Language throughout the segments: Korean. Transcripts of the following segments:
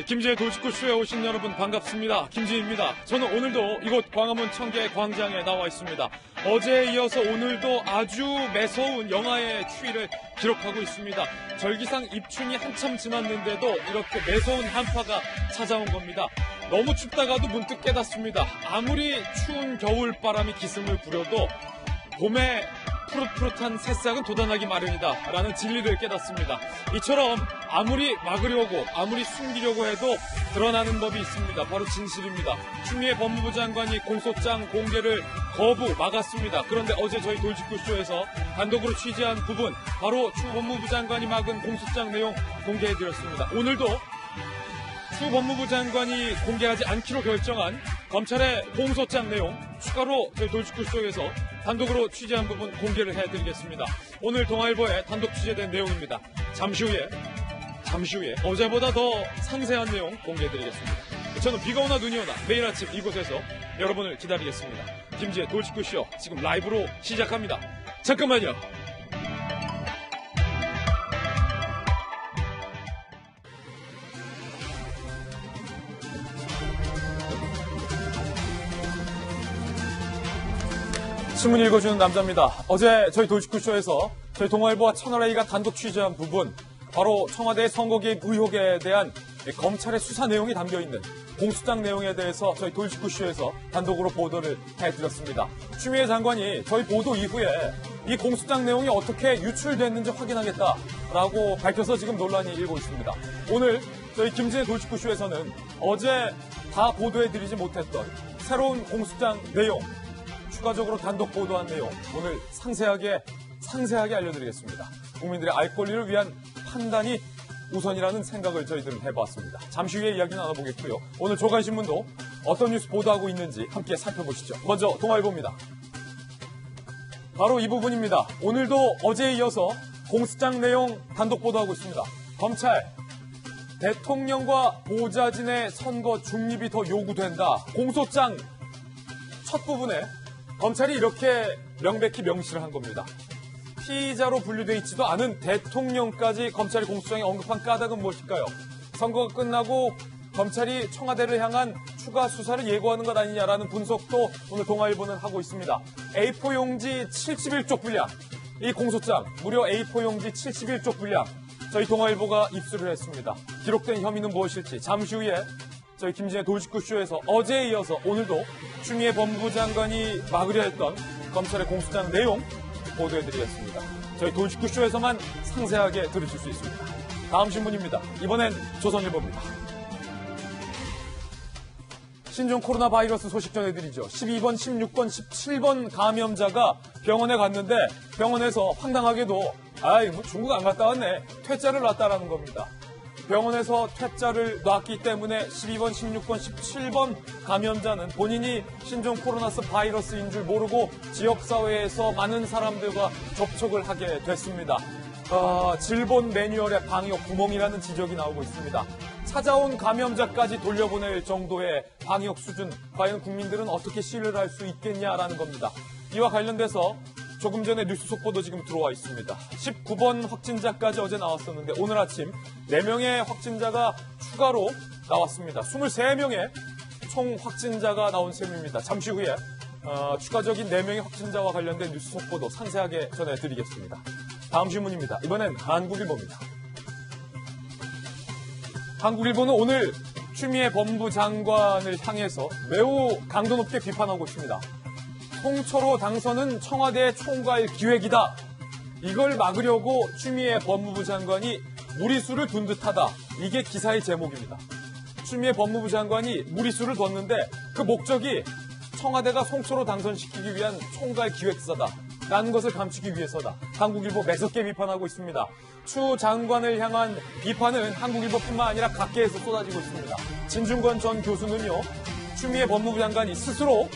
김지의 돌직구쇼에 오신 여러분 반갑습니다. 김지입니다. 저는 오늘도 이곳 광화문 청계 광장에 나와 있습니다. 어제에 이어서 오늘도 아주 매서운 영하의 추위를 기록하고 있습니다. 절기상 입춘이 한참 지났는데도 이렇게 매서운 한파가 찾아온 겁니다. 너무 춥다가도 문득 깨닫습니다. 아무리 추운 겨울바람이 기승을 부려도 봄에 푸릇푸릇한 새싹은 돋아나기 마련이다 라는 진리를 깨닫습니다. 이처럼 아무리 막으려고 아무리 숨기려고 해도 드러나는 법이 있습니다. 바로 진실입니다. 추미애 법무부 장관이 공소장 공개를 막았습니다. 그런데 어제 저희 돌직구쇼에서 단독으로 취재한 부분, 바로 추 법무부 장관이 막은 공소장 내용 공개해드렸습니다. 오늘도 추 법무부 장관이 공개하지 않기로 결정한 검찰의 공소장 내용 추가로 저희 돌직구쇼에서 단독으로 취재한 부분 공개를 해드리겠습니다. 오늘 동아일보에 단독 취재된 내용입니다. 잠시 후에 어제보다 더 상세한 내용 공개해드리겠습니다. 저는 비가 오나 눈이 오나 매일 아침 이곳에서 여러분을 기다리겠습니다. 김지의 돌직구쇼 지금 라이브로 시작합니다. 잠깐만요. 신문 읽어주는 남자입니다. 어제 저희 돌직구쇼에서 저희 동아일보와 채널A가 단독 취재한 부분, 바로 청와대의 선거 개입 의혹에 대한 검찰의 수사 내용이 담겨있는 공소장 내용에 대해서 저희 돌직구쇼에서 단독으로 보도를 해드렸습니다. 추미애 장관이 저희 보도 이후에 이 공소장 내용이 어떻게 유출됐는지 확인하겠다라고 밝혀서 지금 논란이 일고 있습니다. 오늘 저희 김진애 돌직구쇼에서는 어제 다 보도해드리지 못했던 새로운 공소장 내용, 추가적으로 단독 보도한 내용 오늘 상세하게 알려드리겠습니다. 국민들의 알 권리를 위한 판단이 우선이라는 생각을 저희들은 해봤습니다. 잠시 후에 이야기 나눠보겠고요. 오늘 조간신문도 어떤 뉴스 보도하고 있는지 함께 살펴보시죠. 먼저 동아일보입니다. 바로 이 부분입니다. 오늘도 어제에 이어서 공소장 내용 단독 보도하고 있습니다. 검찰, 대통령과 보좌진의 선거 중립이 더 요구된다. 공소장 첫 부분에 검찰이 이렇게 명백히 명시를 한 겁니다. 피의자로 분류되어 있지도 않은 대통령까지 검찰이 공소장에 언급한 까닭은 무엇일까요? 선거가 끝나고 검찰이 청와대를 향한 추가 수사를 예고하는 것 아니냐라는 분석도 오늘 동아일보는 하고 있습니다. A4 용지 71쪽 분량, 이 공소장 무려 A4 용지 71쪽 분량, 저희 동아일보가 입수를 했습니다. 기록된 혐의는 무엇일지 잠시 후에 저희 김진애 돌직구쇼에서 어제에 이어서 오늘도 추미애 법무부 장관이 막으려 했던 검찰의 공소장 내용 보도해드리겠습니다. 저희 돌직구쇼에서만 상세하게 들으실 수 있습니다. 다음 신문입니다. 이번엔 조선일보입니다. 신종 코로나 바이러스 소식 전해드리죠. 12번, 16번, 17번 감염자가 병원에 갔는데 병원에서 황당하게도 중국 안 갔다 왔네, 퇴짜를 놨다라는 겁니다. 병원에서 퇴짜를 놨기 때문에 12번, 16번, 17번 감염자는 본인이 신종 코로나 바이러스인 줄 모르고 지역사회에서 많은 사람들과 접촉을 하게 됐습니다. 질본 매뉴얼의 방역 구멍이라는 지적이 나오고 있습니다. 찾아온 감염자까지 돌려보낼 정도의 방역 수준, 과연 국민들은 어떻게 신뢰를 할 수 있겠냐라는 겁니다. 이와 관련돼서 조금 전에 뉴스 속보도 지금 들어와 있습니다. 19번 확진자까지 어제 나왔었는데 오늘 아침 4명의 확진자가 추가로 나왔습니다. 23명의 총 확진자가 나온 셈입니다. 잠시 후에 추가적인 4명의 확진자와 관련된 뉴스 속보도 상세하게 전해드리겠습니다. 다음 신문입니다. 이번엔 한국일보입니다. 한국일보는 오늘 추미애 법무부 장관을 향해서 매우 강도 높게 비판하고 있습니다. 홍철호 당선은 청와대 총괄 기획이다. 이걸 막으려고 추미애 법무부 장관이 무리수를 둔 듯하다. 이게 기사의 제목입니다. 추미애 법무부 장관이 무리수를 뒀는데 그 목적이 청와대가 홍철호 당선시키기 위한 총괄 기획사다 라는 것을 감추기 위해서다. 한국일보 매섭게 비판하고 있습니다. 추 장관을 향한 비판은 한국일보뿐만 아니라 각계에서 쏟아지고 있습니다. 진중권 전 교수는요, 추미애 법무부 장관이 스스로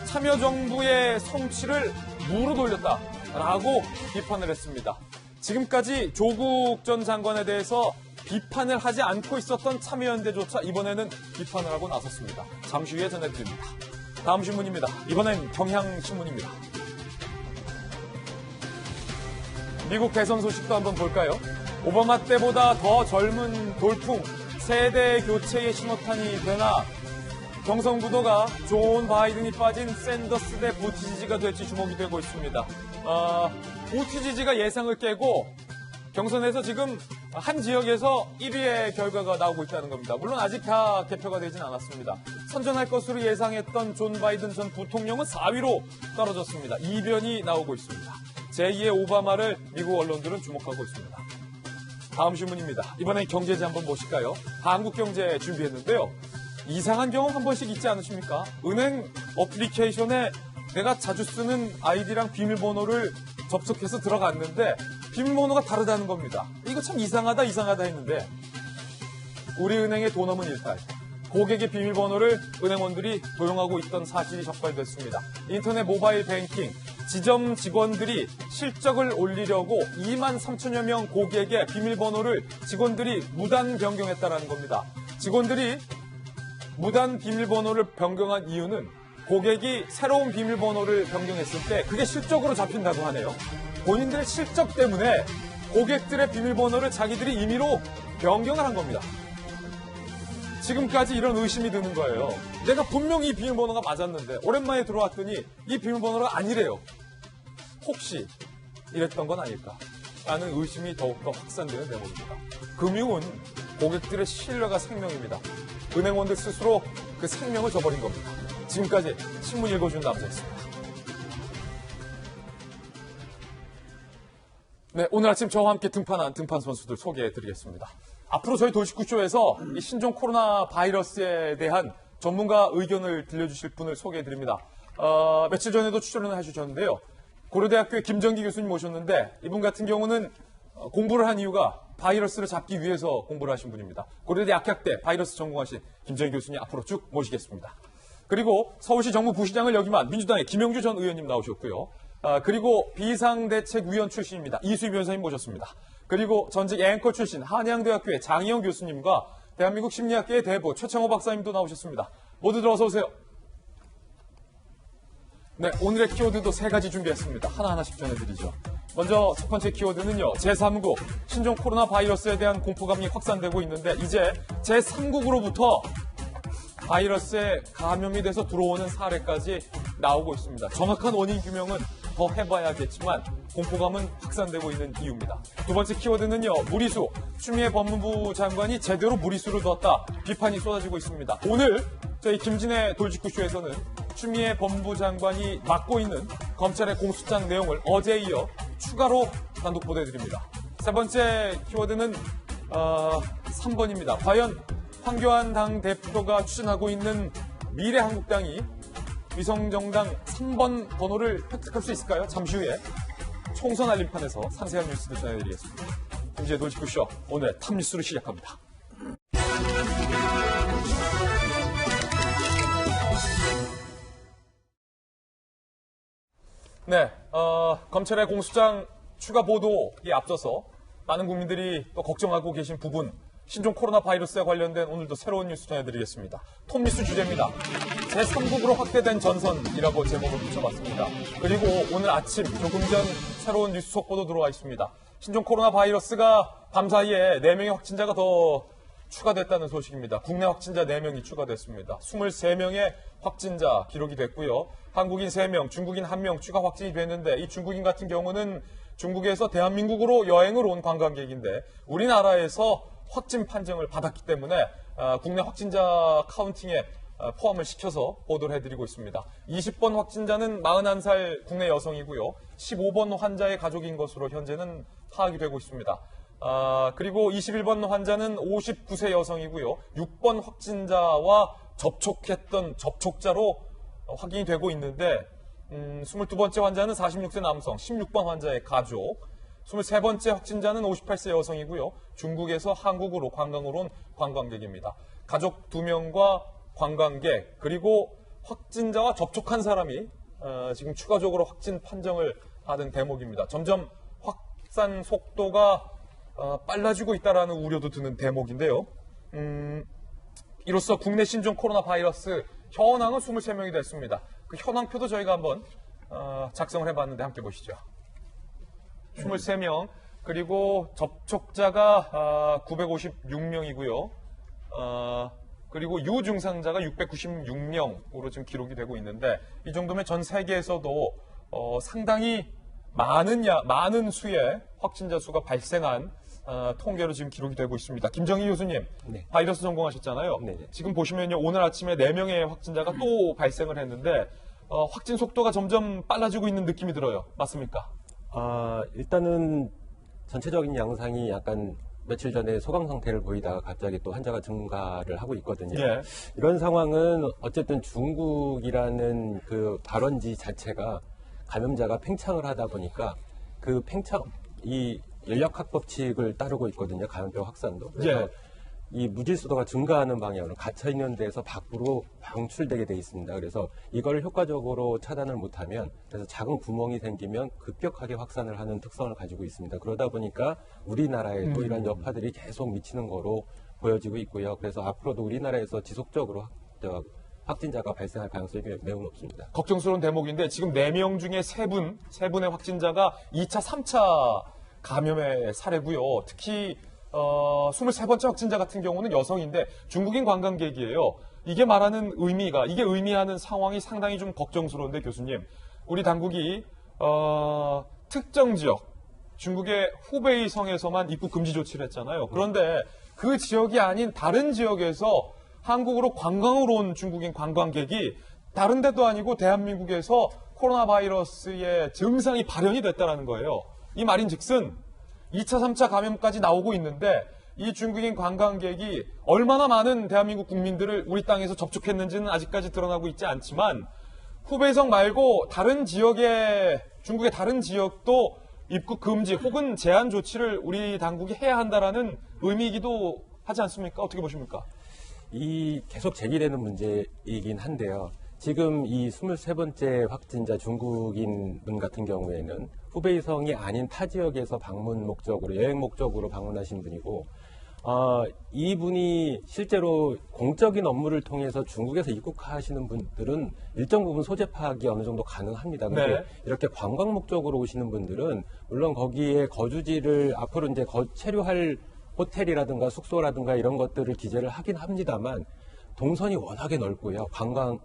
참여정부의 성취를 무로 돌렸다라고 비판을 했습니다. 지금까지 조국 전 장관에 대해서 비판을 하지 않고 있었던 참여연대조차 이번에는 비판을 하고 나섰습니다. 잠시 후에 전해드립니다. 다음 신문입니다. 이번엔 경향신문입니다. 미국 대선 소식도 한번 볼까요? 오바마 때보다 더 젊은 돌풍, 세대 교체의 신호탄이 되나 경선 구도가 존 바이든이 빠진 샌더스 대 부티지지가 될지 주목이 되고 있습니다. 부티지지가 예상을 깨고 경선에서 지금 한 지역에서 1위의 결과가 나오고 있다는 겁니다. 물론 아직 다 개표가 되진 않았습니다. 선전할 것으로 예상했던 존 바이든 전 부통령은 4위로 떨어졌습니다. 이변이 나오고 있습니다. 제2의 오바마를 미국 언론들은 주목하고 있습니다. 다음 신문입니다. 이번엔 경제지 한번 보실까요? 한국경제 준비했는데요. 이상한 경험 한 번씩 있지 않으십니까? 은행 어플리케이션에 내가 자주 쓰는 아이디랑 비밀번호를 접속해서 들어갔는데 비밀번호가 다르다는 겁니다. 이거 참 이상하다 했는데 우리 은행의 돈 없는 일탈. 고객의 비밀번호를 은행원들이 도용하고 있던 사실이 적발됐습니다. 인터넷 모바일 뱅킹, 지점 직원들이 실적을 올리려고 2만 3천여 명 고객의 비밀번호를 직원들이 무단 변경했다는 겁니다. 직원들이 무단 비밀번호를 변경한 이유는 고객이 새로운 비밀번호를 변경했을 때 그게 실적으로 잡힌다고 하네요. 본인들의 실적 때문에 고객들의 비밀번호를 자기들이 임의로 변경을 한 겁니다. 지금까지 이런 의심이 드는 거예요. 내가 분명히 이 비밀번호가 맞았는데 오랜만에 들어왔더니 이 비밀번호가 아니래요. 혹시 이랬던 건 아닐까? 라는 의심이 더욱더 확산되는 대목입니다. 금융은 고객들의 신뢰가 생명입니다. 은행원들 스스로 그 생명을 저버린 겁니다. 지금까지 신문 읽어준 남자였습니다. 네, 오늘 아침 저와 함께 등판한 등판 선수들 소개해드리겠습니다. 앞으로 저희 돌직구쇼에서 이 신종 코로나 바이러스에 대한 전문가 의견을 들려주실 분을 소개해드립니다. 며칠 전에도 출연을 해주셨는데요. 고려대학교의 김정기 교수님 모셨는데 이분 같은 경우는 공부를 한 이유가 바이러스를 잡기 위해서 공부를 하신 분입니다. 고려대 약학대 바이러스 전공하신 김정기 교수님 앞으로 쭉 모시겠습니다. 그리고 서울시 정무부시장을 역임한 민주당의 김영주 전 의원님 나오셨고요. 그리고 비상대책위원 출신입니다. 이수희 변호사님 모셨습니다. 그리고 전직 앵커 출신 한양대학교의 장희영 교수님과 대한민국 심리학계의 대부 최창호 박사님도 나오셨습니다. 모두들 어서 오세요. 네, 오늘의 키워드도 3가지 준비했습니다. 하나하나씩 전해드리죠. 먼저 첫 번째 키워드는요. 제3국 신종 코로나 바이러스에 대한 공포감이 확산되고 있는데 이제 제3국으로부터 바이러스에 감염이 돼서 들어오는 사례까지 나오고 있습니다. 정확한 원인 규명은 더 해봐야겠지만 공포감은 확산되고 있는 이유입니다. 두 번째 키워드는요. 무리수. 추미애 법무부 장관이 제대로 무리수를 뒀다. 비판이 쏟아지고 있습니다. 오늘 저희 김진애 돌직구쇼에서는 추미애 법무부 장관이 맡고 있는 검찰의 공수장 내용을 어제에 이어 추가로 단독 보도해드립니다. 세 번째 키워드는 3번입니다. 과연 황교안 당대표가 추진하고 있는 미래한국당이 위성정당 3번 번호를 획득할 수 있을까요? 잠시 후에 총선 알림판에서 상세한 뉴스를 전해드리겠습니다. 김지혜 돌직구쇼 오늘 탑뉴스로 시작합니다. 네, 검찰의 공수장 추가 보도에 앞서서 많은 국민들이 또 걱정하고 계신 부분 신종 코로나 바이러스에 관련된 오늘도 새로운 뉴스 전해드리겠습니다. 톱뉴스 주제입니다. 제3국으로 확대된 전선이라고 제목을 붙여봤습니다. 그리고 오늘 아침 조금 전 새로운 뉴스 속보도 들어와 있습니다. 신종 코로나 바이러스가 밤사이에 4명의 확진자가 더 추가됐다는 소식입니다. 국내 확진자 4명이 추가됐습니다. 23명의 확진자 기록이 됐고요. 한국인 3명, 중국인 1명 추가 확진이 됐는데 이 중국인 같은 경우는 중국에서 대한민국으로 여행을 온 관광객인데 우리나라에서 확진 판정을 받았기 때문에 국내 확진자 카운팅에 포함을 시켜서 보도를 해드리고 있습니다. 20번 확진자는 41살 국내 여성이고요. 15번 환자의 가족인 것으로 현재는 파악이 되고 있습니다. 그리고 21번 환자는 59세 여성이고요. 6번 확진자와 접촉했던 접촉자로 확인이 되고 있는데 22번째 환자는 46세 남성, 16번 환자의 가족, 23번째 확진자는 58세 여성이고요. 중국에서 한국으로 관광으로 온 관광객입니다. 가족 2명과 관광객 그리고 확진자와 접촉한 사람이 지금 추가적으로 확진 판정을 받은 대목입니다. 점점 확산 속도가 빨라지고 있다는 우려도 드는 대목인데요. 이로써 국내 신종 코로나 바이러스 현황은 23명이 됐습니다. 그 현황표도 저희가 한번 작성을 해봤는데 함께 보시죠. 23명 그리고 접촉자가 956명이고요. 그리고 유증상자가 696명으로 지금 기록이 되고 있는데 이 정도면 전 세계에서도 상당히 많은 수의 확진자 수가 발생한 통계로 지금 기록이 되고 있습니다. 김정희 교수님, 네. 바이러스 전공하셨잖아요. 네. 지금 보시면요, 오늘 아침에 4명의 확진자가 또 발생을 했는데 확진 속도가 점점 빨라지고 있는 느낌이 들어요. 맞습니까? 일단은 전체적인 양상이 약간 며칠 전에 소강 상태를 보이다가 갑자기 또 환자가 증가를 하고 있거든요. 예. 이런 상황은 어쨌든 중국이라는 그 발원지 자체가 감염자가 팽창을 하다 보니까 그 이 연력학 법칙을 따르고 있거든요. 감염병 확산도. 그래서 예. 이 무질서도가 증가하는 방향으로 갇혀있는 데서 밖으로 방출되게 돼 있습니다. 그래서 이걸 효과적으로 차단을 못하면 그래서 작은 구멍이 생기면 급격하게 확산을 하는 특성을 가지고 있습니다. 그러다 보니까 우리나라에도 이런 여파들이 계속 미치는 거로 보여지고 있고요. 그래서 앞으로도 우리나라에서 지속적으로 확진자가 발생할 가능성이 매우 높습니다. 걱정스러운 대목인데 지금 4명 중에 3분의 확진자가 2차, 3차 감염의 사례고요. 특히 23번째 확진자 같은 경우는 여성인데 중국인 관광객이에요. 이게 의미하는 상황이 상당히 좀 걱정스러운데 교수님, 우리 당국이 특정 지역, 중국의 후베이 성에서만 입국 금지 조치를 했잖아요. 그런데 그 지역이 아닌 다른 지역에서 한국으로 관광으로 온 중국인 관광객이 다른 데도 아니고 대한민국에서 코로나 바이러스의 증상이 발현이 됐다는 거예요. 이 말인즉슨 2차, 3차 감염까지 나오고 있는데 이 중국인 관광객이 얼마나 많은 대한민국 국민들을 우리 땅에서 접촉했는지는 아직까지 드러나고 있지 않지만 후베이성 말고 중국의 다른 지역도 입국 금지 혹은 제한 조치를 우리 당국이 해야 한다라는 의미이기도 하지 않습니까? 어떻게 보십니까? 이 계속 제기되는 문제이긴 한데요. 지금 이 23번째 확진자 중국인 분 같은 경우에는 후베이성이 아닌 타 지역에서 여행 목적으로 방문하신 분이고, 이분이 실제로 공적인 업무를 통해서 중국에서 입국하시는 분들은 일정 부분 소재 파악이 어느 정도 가능합니다. 그런데 네. 이렇게 관광 목적으로 오시는 분들은 물론 거기에 거주지를 앞으로 이제 체류할 호텔이라든가 숙소라든가 이런 것들을 기재를 하긴 합니다만 동선이 워낙에 넓고요.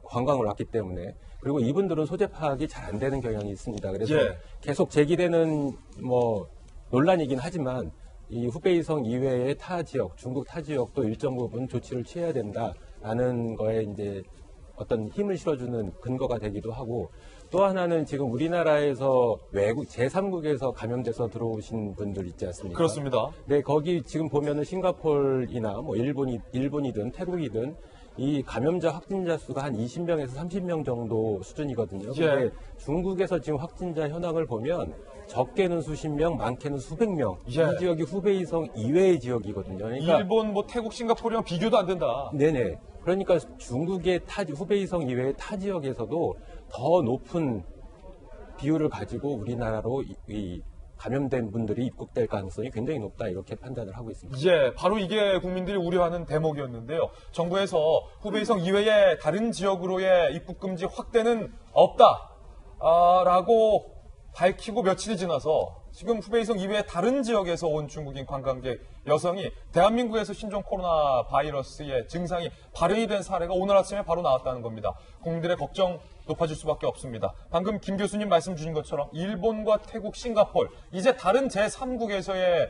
관광을 왔기 때문에. 그리고 이분들은 소재 파악이 잘 안 되는 경향이 있습니다. 그래서 예. 계속 제기되는 논란이긴 하지만 이 후베이성 이외의 중국 타 지역도 일정 부분 조치를 취해야 된다라는 거에 이제 어떤 힘을 실어주는 근거가 되기도 하고, 또 하나는 지금 우리나라에서 제3국에서 감염돼서 들어오신 분들 있지 않습니까? 그렇습니다. 네, 거기 지금 보면은 싱가포르나 일본이든 태국이든 이 감염자 확진자 수가 한 20명에서 30명 정도 수준이거든요. 예. 근데 중국에서 지금 확진자 현황을 보면 적게는 수십 명, 많게는 수백 명. 예. 이 지역이 후베이성 이외의 지역이거든요. 그러니까 일본, 태국, 싱가포르랑 비교도 안 된다. 네네. 그러니까 중국의 후베이성 이외의 타 지역에서도 더 높은 비율을 가지고 우리나라로 이 감염된 분들이 입국될 가능성이 굉장히 높다, 이렇게 판단을 하고 있습니다. 예, 바로 이게 국민들이 우려하는 대목이었는데요. 정부에서 후베이성 이외의 다른 지역으로의 입국 금지 확대는 없다라고 밝히고 며칠이 지나서 지금 후베이성 이외의 다른 지역에서 온 중국인 관광객 여성이 대한민국에서 신종 코로나 바이러스의 증상이 발현이 된 사례가 오늘 아침에 바로 나왔다는 겁니다. 국민들의 걱정 높아질 수밖에 없습니다. 방금 김 교수님 말씀 주신 것처럼 일본과 태국, 싱가포르, 이제 다른 제3국에서의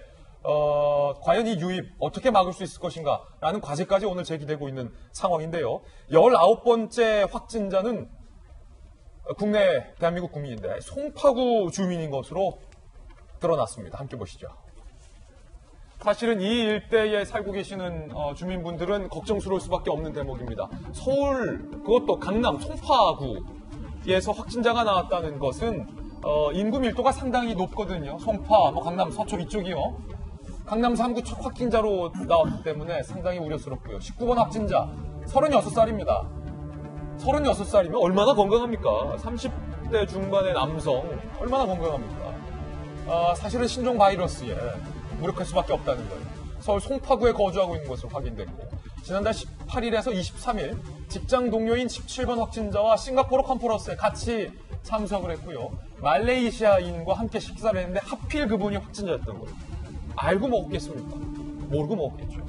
과연 이 유입 어떻게 막을 수 있을 것인가 라는 과제까지 오늘 제기되고 있는 상황인데요. 19번째 확진자는 국내 대한민국 국민인데 송파구 주민인 것으로 드러났습니다. 함께 보시죠. 사실은 이 일대에 살고 계시는 주민분들은 걱정스러울 수밖에 없는 대목입니다. 서울, 그것도 강남, 송파구에서 확진자가 나왔다는 것은 인구 밀도가 상당히 높거든요. 송파, 강남, 서초 이쪽이요. 강남 3구 첫 확진자로 나왔기 때문에 상당히 우려스럽고요. 19번 확진자, 36살입니다. 36살이면 얼마나 건강합니까? 30대 중반의 남성, 얼마나 건강합니까? 사실은 신종 바이러스에 무력할 수밖에 없다는 거예요. 서울 송파구에 거주하고 있는 것으로 확인됐고, 지난달 18일에서 23일 직장 동료인 17번 확진자와 싱가포르 컨퍼런스에 같이 참석을 했고요. 말레이시아인과 함께 식사를 했는데 하필 그분이 확진자였던 거예요. 알고 먹었겠습니까? 모르고 먹었겠죠.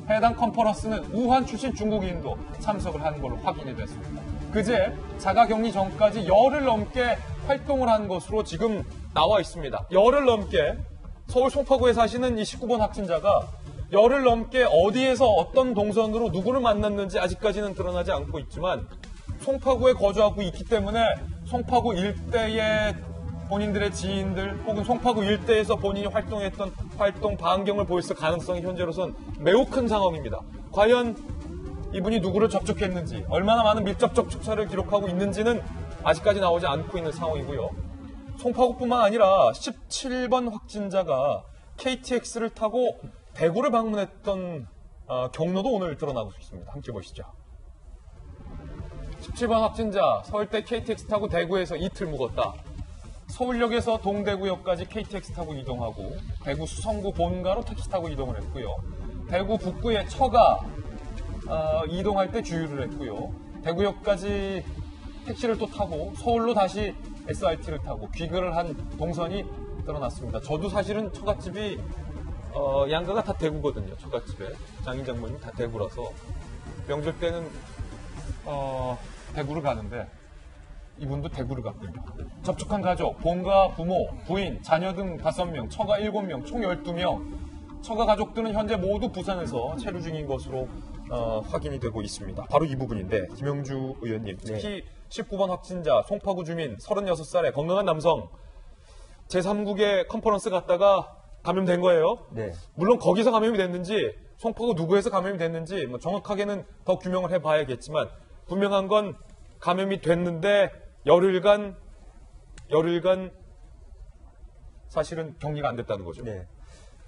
해당 컨퍼런스는 우한 출신 중국인도 참석을 한 걸로 확인이 됐습니다. 그제 자가격리 전까지 열흘 넘게 활동을 한 것으로 지금 나와 있습니다. 열흘 넘게 서울 송파구에 사시는 이 19번 확진자가 열흘 넘게 어디에서 어떤 동선으로 누구를 만났는지 아직까지는 드러나지 않고 있지만 송파구에 거주하고 있기 때문에 송파구 일대의 본인들의 지인들 혹은 송파구 일대에서 본인이 활동했던 활동 반경을 보였을 가능성이 현재로선 매우 큰 상황입니다. 과연 이분이 누구를 접촉했는지 얼마나 많은 밀접 접촉사를 기록하고 있는지는 아직까지 나오지 않고 있는 상황이고요. 송파구뿐만 아니라 17번 확진자가 KTX를 타고 대구를 방문했던 경로도 오늘 드러나고 있습니다. 함께 보시죠. 17번 확진자 서울대 KTX 타고 대구에서 이틀 묵었다. 서울역에서 동대구역까지 KTX 타고 이동하고 대구 수성구 본가로 택시 타고 이동을 했고요. 대구 북구에 처가 이동할 때 주유를 했고요. 대구역까지 택시를 또 타고 서울로 다시 SRT를 타고 귀가를 한 동선이 드러났습니다. 저도 사실은 처갓집이 양가가 다 대구거든요. 처갓집에 장인 장모님 다 대구라서 명절 때는 대구를 가는데 이분도 대구를 갔군요. 접촉한 가족, 본가, 부모, 부인, 자녀 등 5명, 처가 7명, 총 12명. 처가 가족들은 현재 모두 부산에서 체류 중인 것으로 확인이 되고 있습니다. 바로 이 부분인데 김영주 의원님, 특히 19번 확진자 송파구 주민 36살의 건강한 남성 제3국의 컨퍼런스 갔다가 감염된 거예요. 네. 물론 거기서 감염이 됐는지 송파구 누구에서 감염이 됐는지 뭐 정확하게는 더 규명을 해봐야겠지만 분명한 건 감염이 됐는데 열흘간 사실은 격리가 안 됐다는 거죠. 네.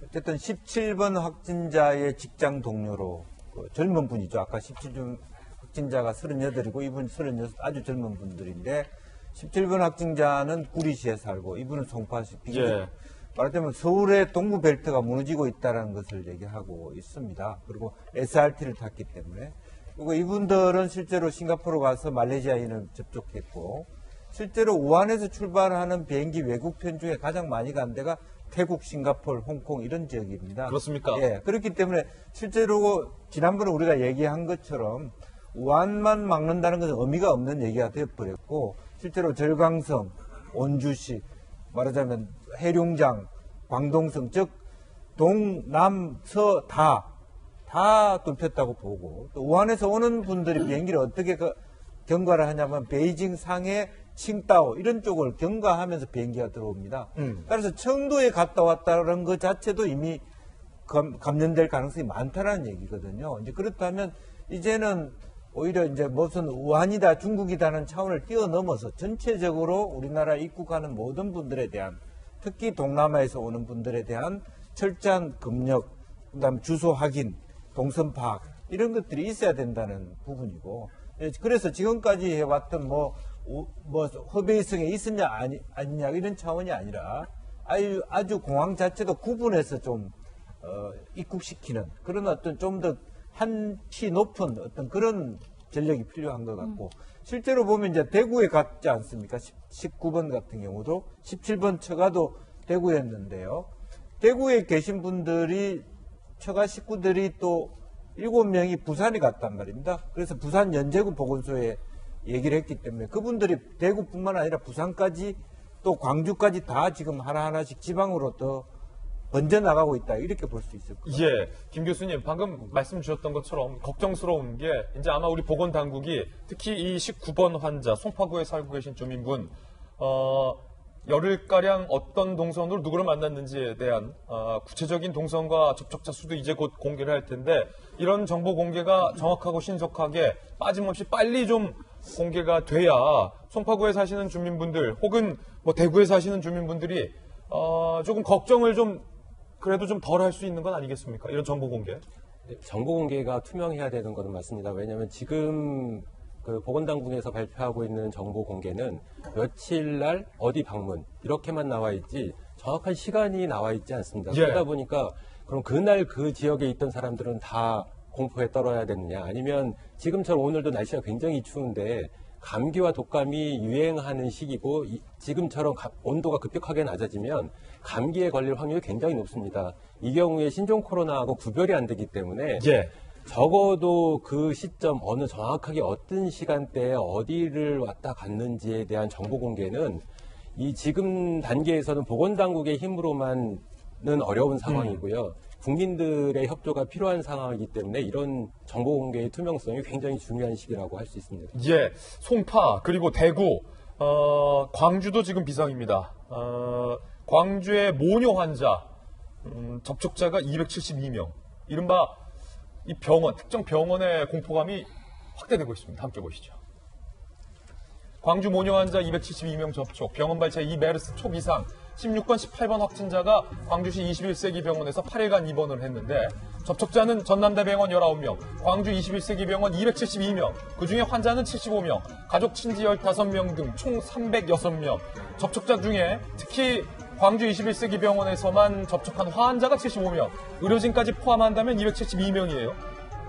어쨌든 17번 확진자의 직장 동료로 젊은 분이죠. 아까 17번 확진자가 38이고 이분 36 아주 젊은 분들인데 17번 확진자는 구리시에 살고 이분은 송파시 예. 말하자면 서울의 동부 벨트가 무너지고 있다는 것을 얘기하고 있습니다. 그리고 SRT를 탔기 때문에 그리고 이분들은 실제로 싱가포르 가서 말레이시아인을 접촉했고 실제로 우한에서 출발하는 비행기 외국 편 중에 가장 많이 간 데가 태국, 싱가포르, 홍콩 이런 지역입니다. 그렇습니까? 예, 그렇기 때문에 실제로 지난번에 우리가 얘기한 것처럼 우한만 막는다는 것은 의미가 없는 얘기가 되어버렸고 실제로 절강성, 온주시, 말하자면 해룡장, 광동성 즉 동남서 다 뚫혔다고 보고 또 우한에서 오는 분들이 비행기를 어떻게 경과를 하냐면 베이징, 상해, 칭다오 이런 쪽을 경과하면서 비행기가 들어옵니다. 따라서 청도에 갔다 왔다는 것 자체도 이미 감염될 가능성이 많다는 얘기거든요. 이제 그렇다면 이제는 오히려 이제 무슨 우한이다 중국이다는 차원을 뛰어넘어서 전체적으로 우리나라 입국하는 모든 분들에 대한 특히 동남아에서 오는 분들에 대한 철저한 검역, 그다음 주소 확인, 동선 파악 이런 것들이 있어야 된다는 부분이고 그래서 지금까지 해왔던 뭐 허베이성에 있었냐 아니냐 이런 차원이 아니라 아주 공항 자체도 구분해서 좀 입국시키는 그런 어떤 좀 더 한치 높은 어떤 그런 전력이 필요한 것 같고 실제로 보면 이제 대구에 갔지 않습니까? 19번 같은 경우도 17번 처가도 대구였는데요. 대구에 계신 분들이 처가 식구들이 또 7명이 부산에 갔단 말입니다. 그래서 부산 연제구 보건소에 얘기를 했기 때문에 그분들이 대구뿐만 아니라 부산까지 또 광주까지 다 지금 하나하나씩 지방으로 더 번져나가고 있다 이렇게 볼 수 있을 것 같아요. 예, 김 교수님 방금 말씀 주셨던 것처럼 걱정스러운 게 이제 아마 우리 보건당국이 특히 이 19번 환자 송파구에 살고 계신 주민분 열흘가량 어떤 동선으로 누구를 만났는지에 대한 구체적인 동선과 접촉자 수도 이제 곧 공개를 할 텐데 이런 정보 공개가 정확하고 신속하게 빠짐없이 빨리 좀 공개가 돼야 송파구에 사시는 주민분들 혹은 뭐 대구에 사시는 주민분들이 조금 걱정을 좀 그래도 좀 덜 할 수 있는 건 아니겠습니까? 이런 정보 공개. 정보 공개가 투명해야 되는 것은 맞습니다. 왜냐하면 지금 그 보건당국에서 발표하고 있는 정보 공개는 며칠 날 어디 방문 이렇게만 나와 있지 정확한 시간이 나와 있지 않습니다. 예. 그러다 보니까 그럼 그날 그 지역에 있던 사람들은 다 공포에 떨어야 되느냐, 아니면 지금처럼 오늘도 날씨가 굉장히 추운데 감기와 독감이 유행하는 시기고 지금처럼 온도가 급격하게 낮아지면 감기에 걸릴 확률이 굉장히 높습니다. 이 경우에 신종 코로나하고 구별이 안 되기 때문에 예. 적어도 그 시점 어느 정확하게 어떤 시간대에 어디를 왔다 갔는지에 대한 정보 공개는 이 지금 단계에서는 보건당국의 힘으로만은 어려운 상황이고요. 국민들의 협조가 필요한 상황이기 때문에 이런 정보 공개의 투명성이 굉장히 중요한 시기라고 할 수 있습니다. 예, 송파 그리고 대구, 광주도 지금 비상입니다. 광주의 모뇨 환자 접촉자가 272명. 이른바 이 병원, 특정 병원의 공포감이 확대되고 있습니다. 함께 보시죠. 광주 모뇨 환자 272명 접촉, 병원 발생 이 메르스 초비상 16번, 18번 확진자가 광주시 21세기 병원에서 8일간 입원을 했는데 접촉자는 전남대병원 19명, 광주 21세기 병원 272명, 그중에 환자는 75명, 가족 친지 15명 등 총 306명. 접촉자 중에 특히 광주 21세기 병원에서만 접촉한 환자가 75명, 의료진까지 포함한다면 272명이에요.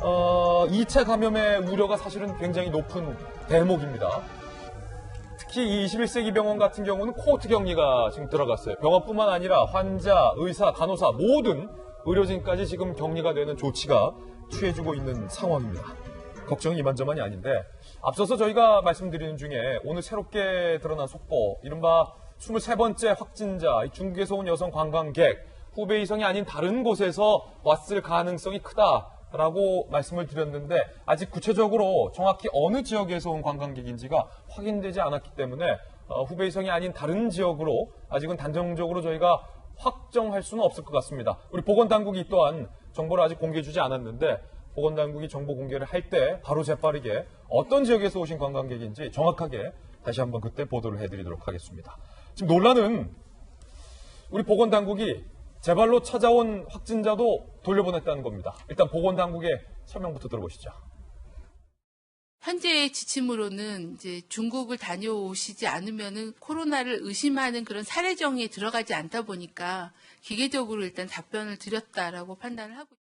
2차 감염의 우려가 사실은 굉장히 높은 대목입니다. 특히 이 21세기 병원 같은 경우는 코호트 격리가 지금 들어갔어요. 병원뿐만 아니라 환자, 의사, 간호사 모든 의료진까지 지금 격리가 되는 조치가 취해지고 있는 상황입니다. 걱정이 이만저만이 아닌데 앞서서 저희가 말씀드리는 중에 오늘 새롭게 드러난 속보, 이른바 23번째 확진자, 중국에서 온 여성 관광객, 후베이 성이 아닌 다른 곳에서 왔을 가능성이 크다라고 말씀을 드렸는데 아직 구체적으로 정확히 어느 지역에서 온 관광객인지가 확인되지 않았기 때문에 후베이 성이 아닌 다른 지역으로 아직은 단정적으로 저희가 확정할 수는 없을 것 같습니다. 우리 보건당국이 또한 정보를 아직 공개해주지 않았는데 보건당국이 정보 공개를 할 때 바로 재빠르게 어떤 지역에서 오신 관광객인지 정확하게 다시 한번 그때 보도를 해드리도록 하겠습니다. 지금 논란은 우리 보건당국이 제발로 찾아온 확진자도 돌려보냈다는 겁니다. 일단 보건당국의 설명부터 들어보시죠. 현재의 지침으로는 이제 중국을 다녀오시지 않으면은 코로나를 의심하는 그런 사례정에 들어가지 않다 보니까 기계적으로 일단 답변을 드렸다라고 판단을 하고 있습니다.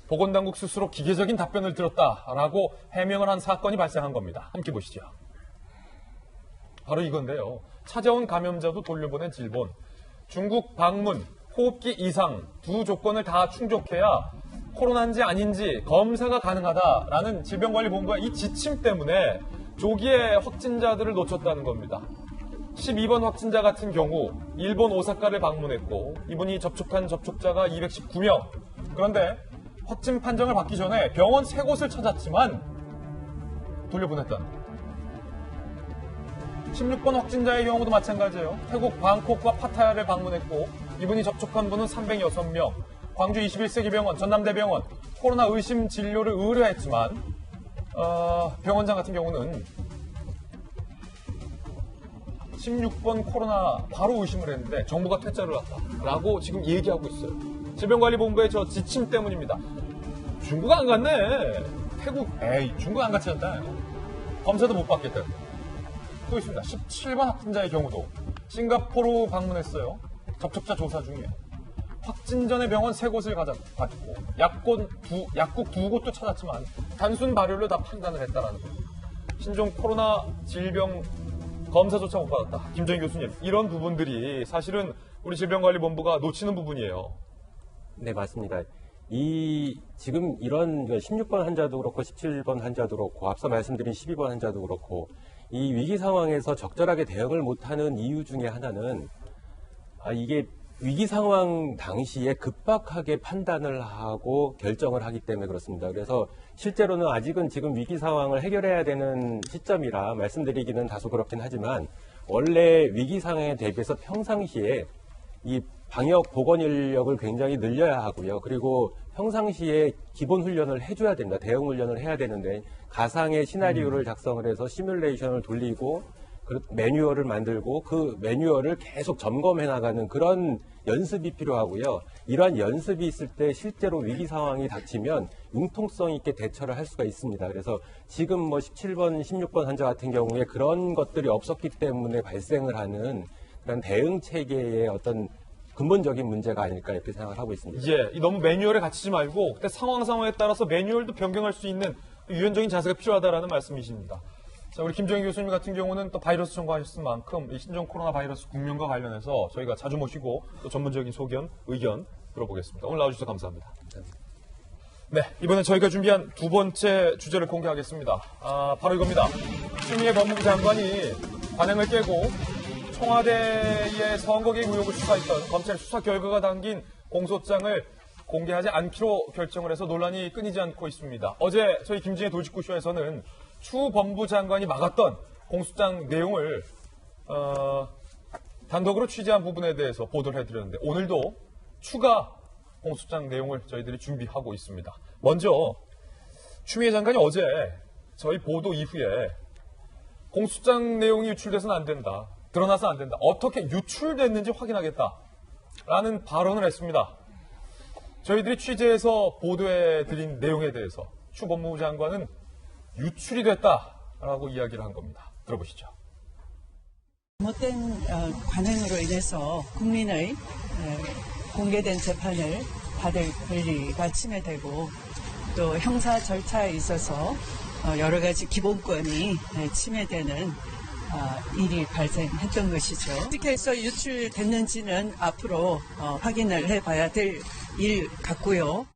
보건당국 스스로 기계적인 답변을 드렸다라고 해명을 한 사건이 발생한 겁니다. 함께 보시죠. 바로 이건데요. 찾아온 감염자도 돌려보낸 일본. 중국 방문, 호흡기 이상 두 조건을 다 충족해야 코로나인지 아닌지 검사가 가능하다라는 질병관리본부의 이 지침 때문에 조기에 확진자들을 놓쳤다는 겁니다. 12번 확진자 같은 경우 일본 오사카를 방문했고 이분이 접촉한 접촉자가 219명. 그런데 확진 판정을 받기 전에 병원 3곳을 찾았지만 돌려보냈다는 겁니다. 16번 확진자의 경우도 마찬가지예요. 태국 방콕과 파타야를 방문했고 이분이 접촉한 분은 306명. 광주 21세기 병원, 전남대병원 코로나 의심 진료를 의뢰했지만 병원장 같은 경우는 16번 코로나 바로 의심을 했는데 정부가 퇴짜를 났다라고 지금 얘기하고 있어요. 질병관리본부의 저 지침 때문입니다. 중국 안 갔네. 태국, 중국 안 갔지 않나요? 검사도 못 받겠다. 또 있습니다. 17번 확진자의 경우도 싱가포르 방문했어요. 접촉자 조사 중에 확진 전에 병원 3곳을 가졌고 약국 2곳도 찾았지만 단순 발열로 다 판단을 했다라는 거예요. 신종 코로나 질병 검사조차 못 받았다. 김정인 교수님, 이런 부분들이 사실은 우리 질병관리본부가 놓치는 부분이에요. 네, 맞습니다. 지금 이런 16번 환자도 그렇고 17번 환자도 그렇고 앞서 말씀드린 12번 환자도 그렇고 이 위기 상황에서 적절하게 대응을 못하는 이유 중에 하나는 이게 위기 상황 당시에 급박하게 판단을 하고 결정을 하기 때문에 그렇습니다. 그래서 실제로는 아직은 지금 위기 상황을 해결해야 되는 시점이라 말씀드리기는 다소 그렇긴 하지만 원래 위기 상황에 대비해서 평상시에 이 방역 보건 인력을 굉장히 늘려야 하고요. 그리고 평상시에 기본 훈련을 해줘야 됩니다. 대응 훈련을 해야 되는데 가상의 시나리오를 작성을 해서 시뮬레이션을 돌리고 매뉴얼을 만들고 그 매뉴얼을 계속 점검해 나가는 그런 연습이 필요하고요. 이러한 연습이 있을 때 실제로 위기 상황이 닥치면 융통성 있게 대처를 할 수가 있습니다. 그래서 지금 17번, 16번 환자 같은 경우에 그런 것들이 없었기 때문에 발생을 하는 그런 대응 체계의 어떤 근본적인 문제가 아닐까 이렇게 생각을 하고 있습니다. 예, 너무 매뉴얼에 갇히지 말고 그때 상황에 따라서 매뉴얼도 변경할 수 있는 유연적인 자세가 필요하다라는 말씀이십니다. 자, 우리 김정희 교수님 같은 경우는 또 바이러스 전공하셨은 만큼 이 신종 코로나 바이러스 국면과 관련해서 저희가 자주 모시고 또 전문적인 소견, 의견 들어보겠습니다. 오늘 나와주셔서 감사합니다. 네, 이번엔 저희가 준비한 두 번째 주제를 공개하겠습니다. 바로 이겁니다. 추미애 법무부 장관이 관행을 깨고 청와대의 선거 개입 의혹을 수사했던 검찰 수사 결과가 담긴 공소장을 공개하지 않기로 결정을 해서 논란이 끊이지 않고 있습니다. 어제 저희 김진애 돌직구쇼에서는 추 법무부 장관이 막았던 공소장 내용을 단독으로 취재한 부분에 대해서 보도를 해드렸는데 오늘도 추가 공소장 내용을 저희들이 준비하고 있습니다. 먼저 추미애 장관이 어제 저희 보도 이후에 공소장 내용이 유출돼서는 안 된다. 드러나서 안 된다. 어떻게 유출됐는지 확인하겠다라는 발언을 했습니다. 저희들이 취재해서 보도해드린 내용에 대해서 추 법무부 장관은 유출이 됐다라고 이야기를 한 겁니다. 들어보시죠. 잘못된 관행으로 인해서 국민의 공개된 재판을 받을 권리가 침해되고 또 형사 절차에 있어서 여러 가지 기본권이 침해되는 일이 발생했던 것이죠. 어떻게 해서 유출됐는지는 앞으로 확인을 해봐야 될 일 같고요.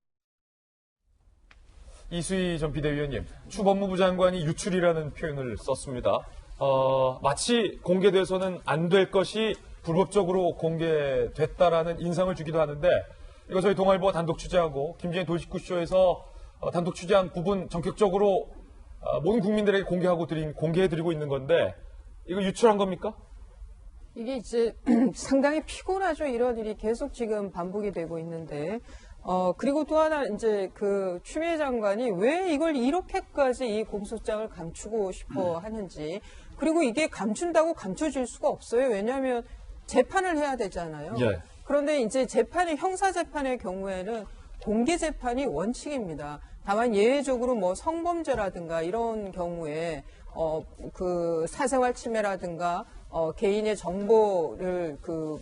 이수희 전 비대위원님, 추 법무부 장관이 유출이라는 표현을 썼습니다. 마치 공개돼서는 안 될 것이 불법적으로 공개됐다라는 인상을 주기도 하는데 이거 저희 동아일보가 단독 취재하고 김진애 돌직구쇼에서 단독 취재한 부분 전격적으로 모든 국민들에게 공개해드리고 있는 건데 이거 유출한 겁니까? 이게 이제 상당히 피곤하죠. 이런 일이 계속 지금 반복이 되고 있는데, 그리고 또 하나 이제 그 추미애 장관이 왜 이걸 이렇게까지 이 공소장을 감추고 싶어 하는지, 그리고 이게 감춘다고 감춰질 수가 없어요. 왜냐하면 재판을 해야 되잖아요. 예. 그런데 이제 형사재판의 경우에는 공개재판이 원칙입니다. 다만 예외적으로 뭐 성범죄라든가 이런 경우에 그 사생활 침해라든가 개인의 정보를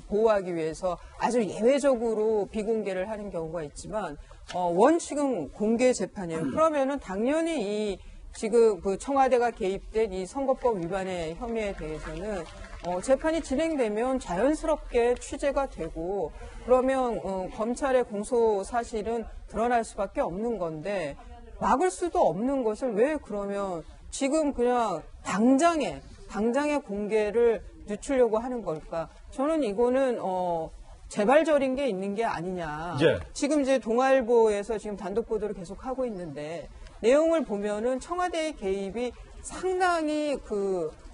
보호하기 위해서 아주 예외적으로 비공개를 하는 경우가 있지만 원칙은 공개 재판이에요. 그러면은 당연히 지금 그 청와대가 개입된 이 선거법 위반의 혐의에 대해서는 재판이 진행되면 자연스럽게 취재가 되고 그러면 검찰의 공소 사실은 드러날 수밖에 없는 건데 막을 수도 없는 것을 왜 그러면 지금 그냥 당장에 공개를 늦추려고 하는 걸까? 저는 이거는 재발절인 게 있는 게 아니냐. 예. 지금 이제 동아일보에서 지금 단독 보도를 계속 하고 있는데 내용을 보면은 청와대의 개입이 상당히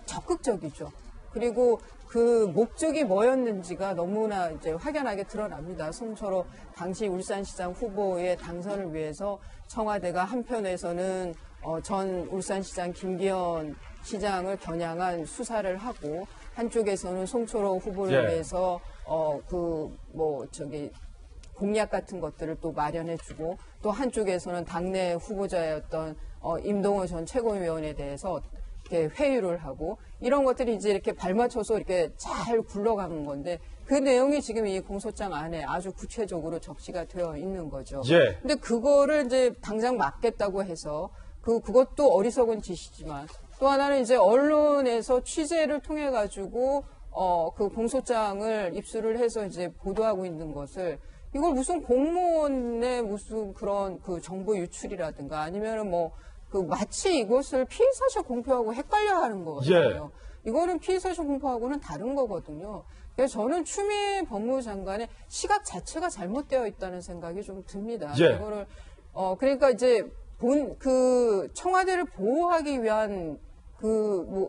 적극적이죠. 그리고 그 목적이 뭐였는지가 너무나 이제 확연하게 드러납니다. 송철호 당시 울산시장 후보의 당선을 위해서 청와대가 한편에서는 전 울산시장 김기현 시장을 겨냥한 수사를 하고 한쪽에서는 송철호 후보를 위해서 공약 같은 것들을 또 마련해주고 또 한쪽에서는 당내 후보자였던 임동호 전 최고위원에 대해서 이렇게 회유를 하고 이런 것들이 이제 이렇게 발맞춰서 이렇게 잘 굴러가는 건데 그 내용이 지금 이 공소장 안에 아주 구체적으로 적시가 되어 있는 거죠. 예. 근데 그거를 이제 당장 막겠다고 해서 그것도 어리석은 짓이지만 또 하나는 이제 언론에서 취재를 통해 가지고 그 공소장을 입수를 해서 이제 보도하고 있는 것을 이걸 무슨 공무원의 무슨 그런 정보 유출이라든가 아니면은 마치 이것을 피의사실 공표하고 헷갈려 하는 거거든요. 이거는 피의사실 공표하고는 다른 거거든요. 그래서 저는 추미애 법무부 장관의 시각 자체가 잘못되어 있다는 생각이 좀 듭니다. 이거를 그러니까 이제 청와대를 보호하기 위한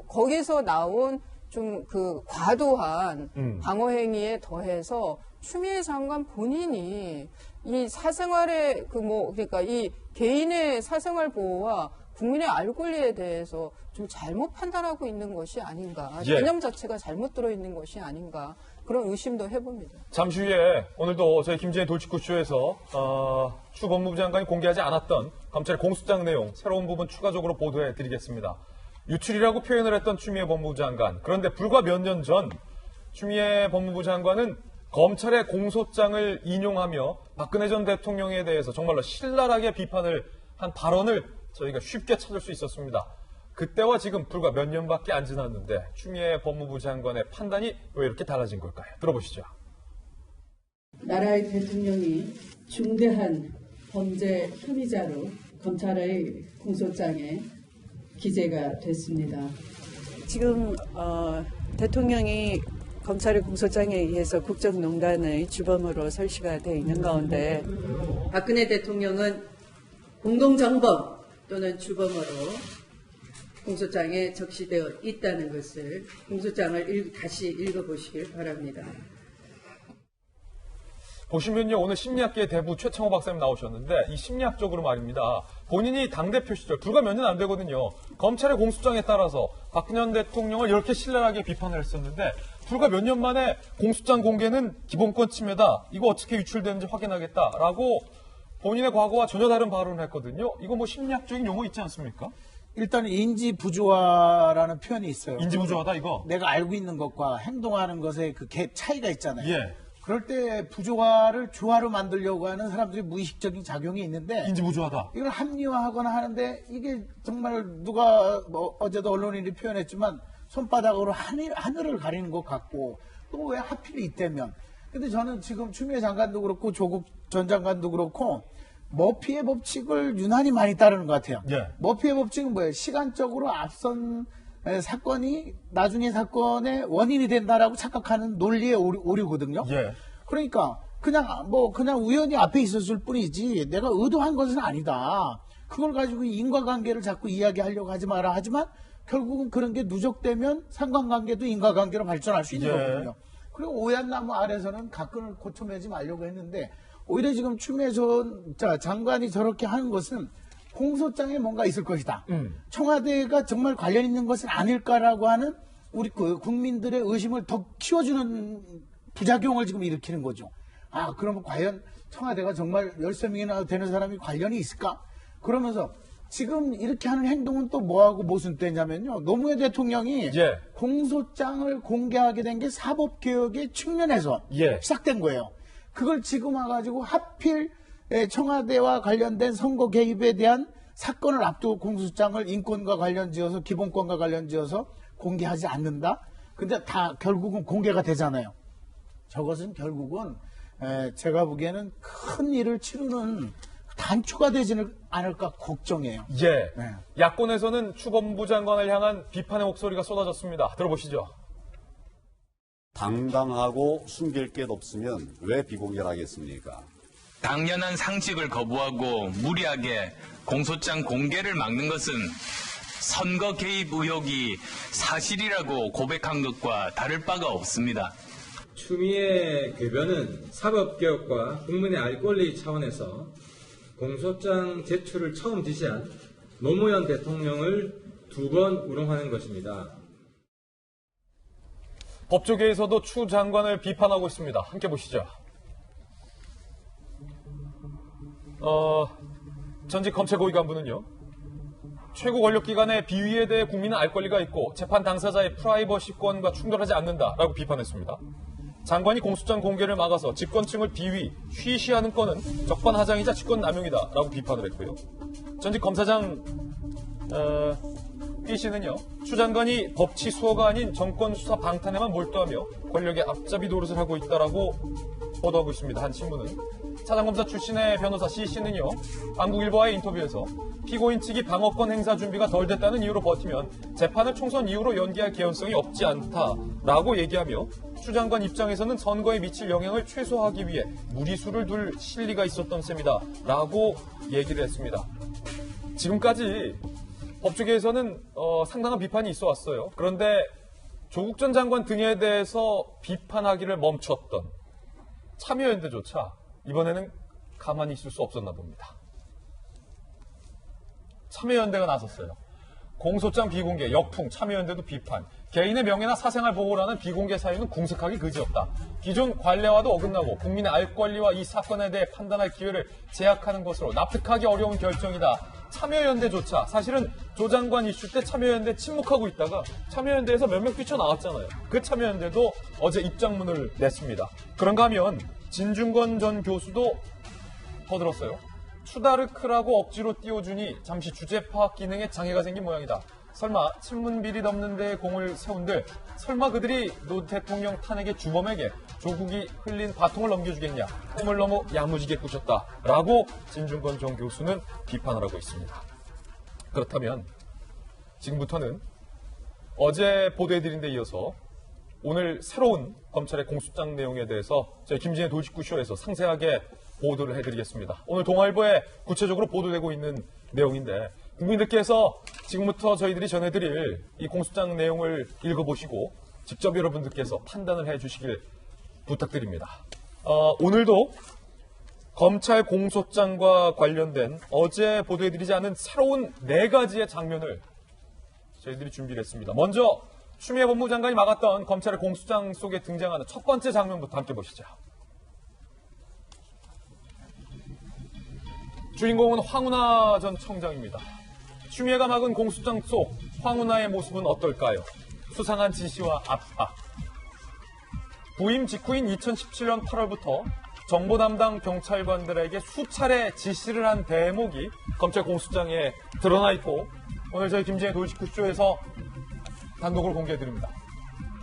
거기서 나온 좀 과도한 방어 행위에 더해서 추미애 장관 본인이 이 사생활의 그러니까 이 개인의 사생활 보호와 국민의 알 권리에 대해서 좀 잘못 판단하고 있는 것이 아닌가. 개념 자체가 잘못 들어있는 것이 아닌가. 그런 의심도 해봅니다. 잠시 후에 오늘도 저희 김진애 돌직구쇼에서 추 법무부 장관이 공개하지 않았던 검찰의 공소장 내용 새로운 부분 추가적으로 보도해드리겠습니다. 유출이라고 표현을 했던 추미애 법무부 장관. 그런데 불과 몇 년 전 추미애 법무부 장관은 검찰의 공소장을 인용하며 박근혜 전 대통령에 대해서 정말로 신랄하게 비판을 한 발언을 저희가 쉽게 찾을 수 있었습니다. 그때와 지금 불과 몇 년밖에 안 지났는데 추미애 법무부 장관의 판단이 왜 이렇게 달라진 걸까요? 들어보시죠. 나라의 대통령이 중대한 범죄 혐의자로 검찰의 공소장에 기재가 됐습니다. 지금 대통령이 검찰의 공소장에 의해서 국정농단의 주범으로 설치가 되어 있는 가운데 박근혜 대통령은 공동정범 또는 주범으로 공소장에 적시되어 있다는 것을 공소장을 다시 읽어보시길 바랍니다. 보시면요, 오늘 심리학계의 대부 최창호 박사님 나오셨는데 이 심리학적으로 말입니다. 본인이 당대표 시절 불과 몇 년 안 되거든요. 검찰의 공소장에 따라서 박근혜 대통령을 이렇게 신랄하게 비판을 했었는데 불과 몇 년 만에 공소장 공개는 기본권 침해다. 이거 어떻게 유출되는지 확인하겠다라고 본인의 과거와 전혀 다른 발언을 했거든요. 이거 뭐 심리학적인 용어 있지 않습니까? 일단 인지부조화라는 표현이 있어요. 인지부조화다 이거? 내가 알고 있는 것과 행동하는 것의 그 갭 차이가 있잖아요. 예. 그럴 때 부조화를 조화로 만들려고 하는 사람들이 무의식적인 작용이 있는데 인지부조화다. 이걸 합리화하거나 하는데 이게 정말 누가 뭐 어제도 언론인이 표현했지만 손바닥으로 하늘을 가리는 것 같고 또 왜 하필 이때면. 근데 저는 지금 추미애 장관도 그렇고 조국 전 장관도 그렇고 머피의 법칙을 유난히 많이 따르는 것 같아요. 예. 머피의 법칙은 뭐예요? 시간적으로 앞선 사건이 나중에 사건의 원인이 된다라고 착각하는 논리의 오류거든요. 예. 그러니까 그냥 우연히 앞에 있었을 뿐이지 내가 의도한 것은 아니다. 그걸 가지고 인과관계를 자꾸 이야기하려고 하지 마라 하지만 결국은 그런 게 누적되면 상관관계도 인과관계로 발전할 수 있는 예. 거거든요. 그리고 오얏 나무 아래서는 가끈을 고쳐매지 말려고 했는데 오히려 지금 추미애 장관이 저렇게 하는 것은 공소장에 뭔가 있을 것이다. 청와대가 정말 관련 있는 것은 아닐까라고 하는 우리 국민들의 의심을 더 키워주는 부작용을 지금 일으키는 거죠. 아, 그러면 과연 청와대가 정말 13명이나 되는 사람이 관련이 있을까? 그러면서 지금 이렇게 하는 행동은 또 뭐하고 무슨 때냐면요. 노무현 대통령이 예. 공소장을 공개하게 된 게 사법개혁의 측면에서 예. 시작된 거예요. 그걸 지금 와가지고 하필 청와대와 관련된 선거 개입에 대한 사건을 앞두고 공소장을 인권과 관련지어서 기본권과 관련지어서 공개하지 않는다? 근데 다 결국은 공개가 되잖아요. 저것은 결국은 제가 보기에는 큰 일을 치르는 단초가 되지는 않을까 걱정해요. 예. 네. 야권에서는 추 법무부 장관을 향한 비판의 목소리가 쏟아졌습니다. 들어보시죠. 당당하고 숨길 게 없으면 왜 비공개하겠습니까? 당연한 상식을 거부하고 무리하게 공소장 공개를 막는 것은 선거 개입 의혹이 사실이라고 고백한 것과 다를 바가 없습니다. 추미애 궤변은 사법개혁과 국민의 알 권리 차원에서 공소장 제출을 처음 지시한 노무현 대통령을 2번 우롱하는 것입니다. 법조계에서도 추 장관을 비판하고 있습니다. 함께 보시죠. 전직 검찰 고위 간부는요. 최고 권력기관의 비위에 대해 국민은 알 권리가 있고 재판 당사자의 프라이버시권과 충돌하지 않는다라고 비판했습니다. 장관이 공소장 공개를 막아서 집권층을 비위, 쉬쉬하는 건은 적반하장이자 직권남용이다라고 비판을 했고요. 전직 검사장 B 씨는요. 추 장관이 법치 수호가 아닌 정권 수사 방탄에만 몰두하며 권력의 앞잡이 노릇을 하고 있다라고 보도하고 있습니다. 한 신문은. 차장검사 출신의 변호사 C 씨는요. 한국일보와의 인터뷰에서 피고인 측이 방어권 행사 준비가 덜 됐다는 이유로 버티면 재판을 총선 이후로 연기할 개연성이 없지 않다라고 얘기하며 추 장관 입장에서는 선거에 미칠 영향을 최소화하기 위해 무리수를 둘 실리가 있었던 셈이다라고 얘기를 했습니다. 지금까지 법조계에서는 상당한 비판이 있어 왔어요. 그런데 조국 전 장관 등에 대해서 비판하기를 멈췄던 참여연대조차 이번에는 가만히 있을 수 없었나 봅니다. 참여연대가 나섰어요. 공소장 비공개, 역풍, 참여연대도 비판. 개인의 명예나 사생활 보호라는 비공개 사유는 궁색하기 그지없다. 기존 관례와도 어긋나고 국민의 알 권리와 이 사건에 대해 판단할 기회를 제약하는 것으로 납득하기 어려운 결정이다. 참여연대조차 사실은 조 장관 이슈 때 참여연대 침묵하고 있다가 참여연대에서 몇 명 뛰쳐나왔잖아요. 그 참여연대도 어제 입장문을 냈습니다. 그런가 하면 진중권 전 교수도 거들었어요. 추다르크라고 억지로 띄워주니 잠시 주제 파악 기능에 장애가 생긴 모양이다. 설마 친문 비리 덮는 데 공을 세운들 설마 그들이 노 대통령 탄핵의 주범에게 조국이 흘린 바통을 넘겨주겠냐. 꿈을 너무 야무지게 꾸셨다. 라고 진중권 전 교수는 비판을 하고 있습니다. 그렇다면 지금부터는 어제 보도해드린 데 이어서 오늘 새로운 검찰의 공소장 내용에 대해서 저희 김진의 돌직구쇼에서 상세하게 보도를 해드리겠습니다. 오늘 동아일보에 구체적으로 보도되고 있는 내용인데 국민들께서 지금부터 저희들이 전해드릴 이 공소장 내용을 읽어보시고 직접 여러분들께서 판단을 해주시길 부탁드립니다. 오늘도 검찰 공소장과 관련된 어제 보도해드리지 않은 새로운 4가지의 장면을 저희들이 준비를 했습니다. 먼저 추미애 법무장관이 막았던 검찰의 공소장 속에 등장하는 첫 번째 장면부터 함께 보시죠. 주인공은 황운하 전 청장입니다. 추미애가 막은 공소장 속 황운하의 모습은 어떨까요? 수상한 지시와 압박. 부임 직후인 2017년 8월부터 정보 담당 경찰관들에게 수차례 지시를 한 대목이 검찰 공소장에 드러나 있고 오늘 저희 김진의 돌직구쇼에서 단독으로 공개해드립니다.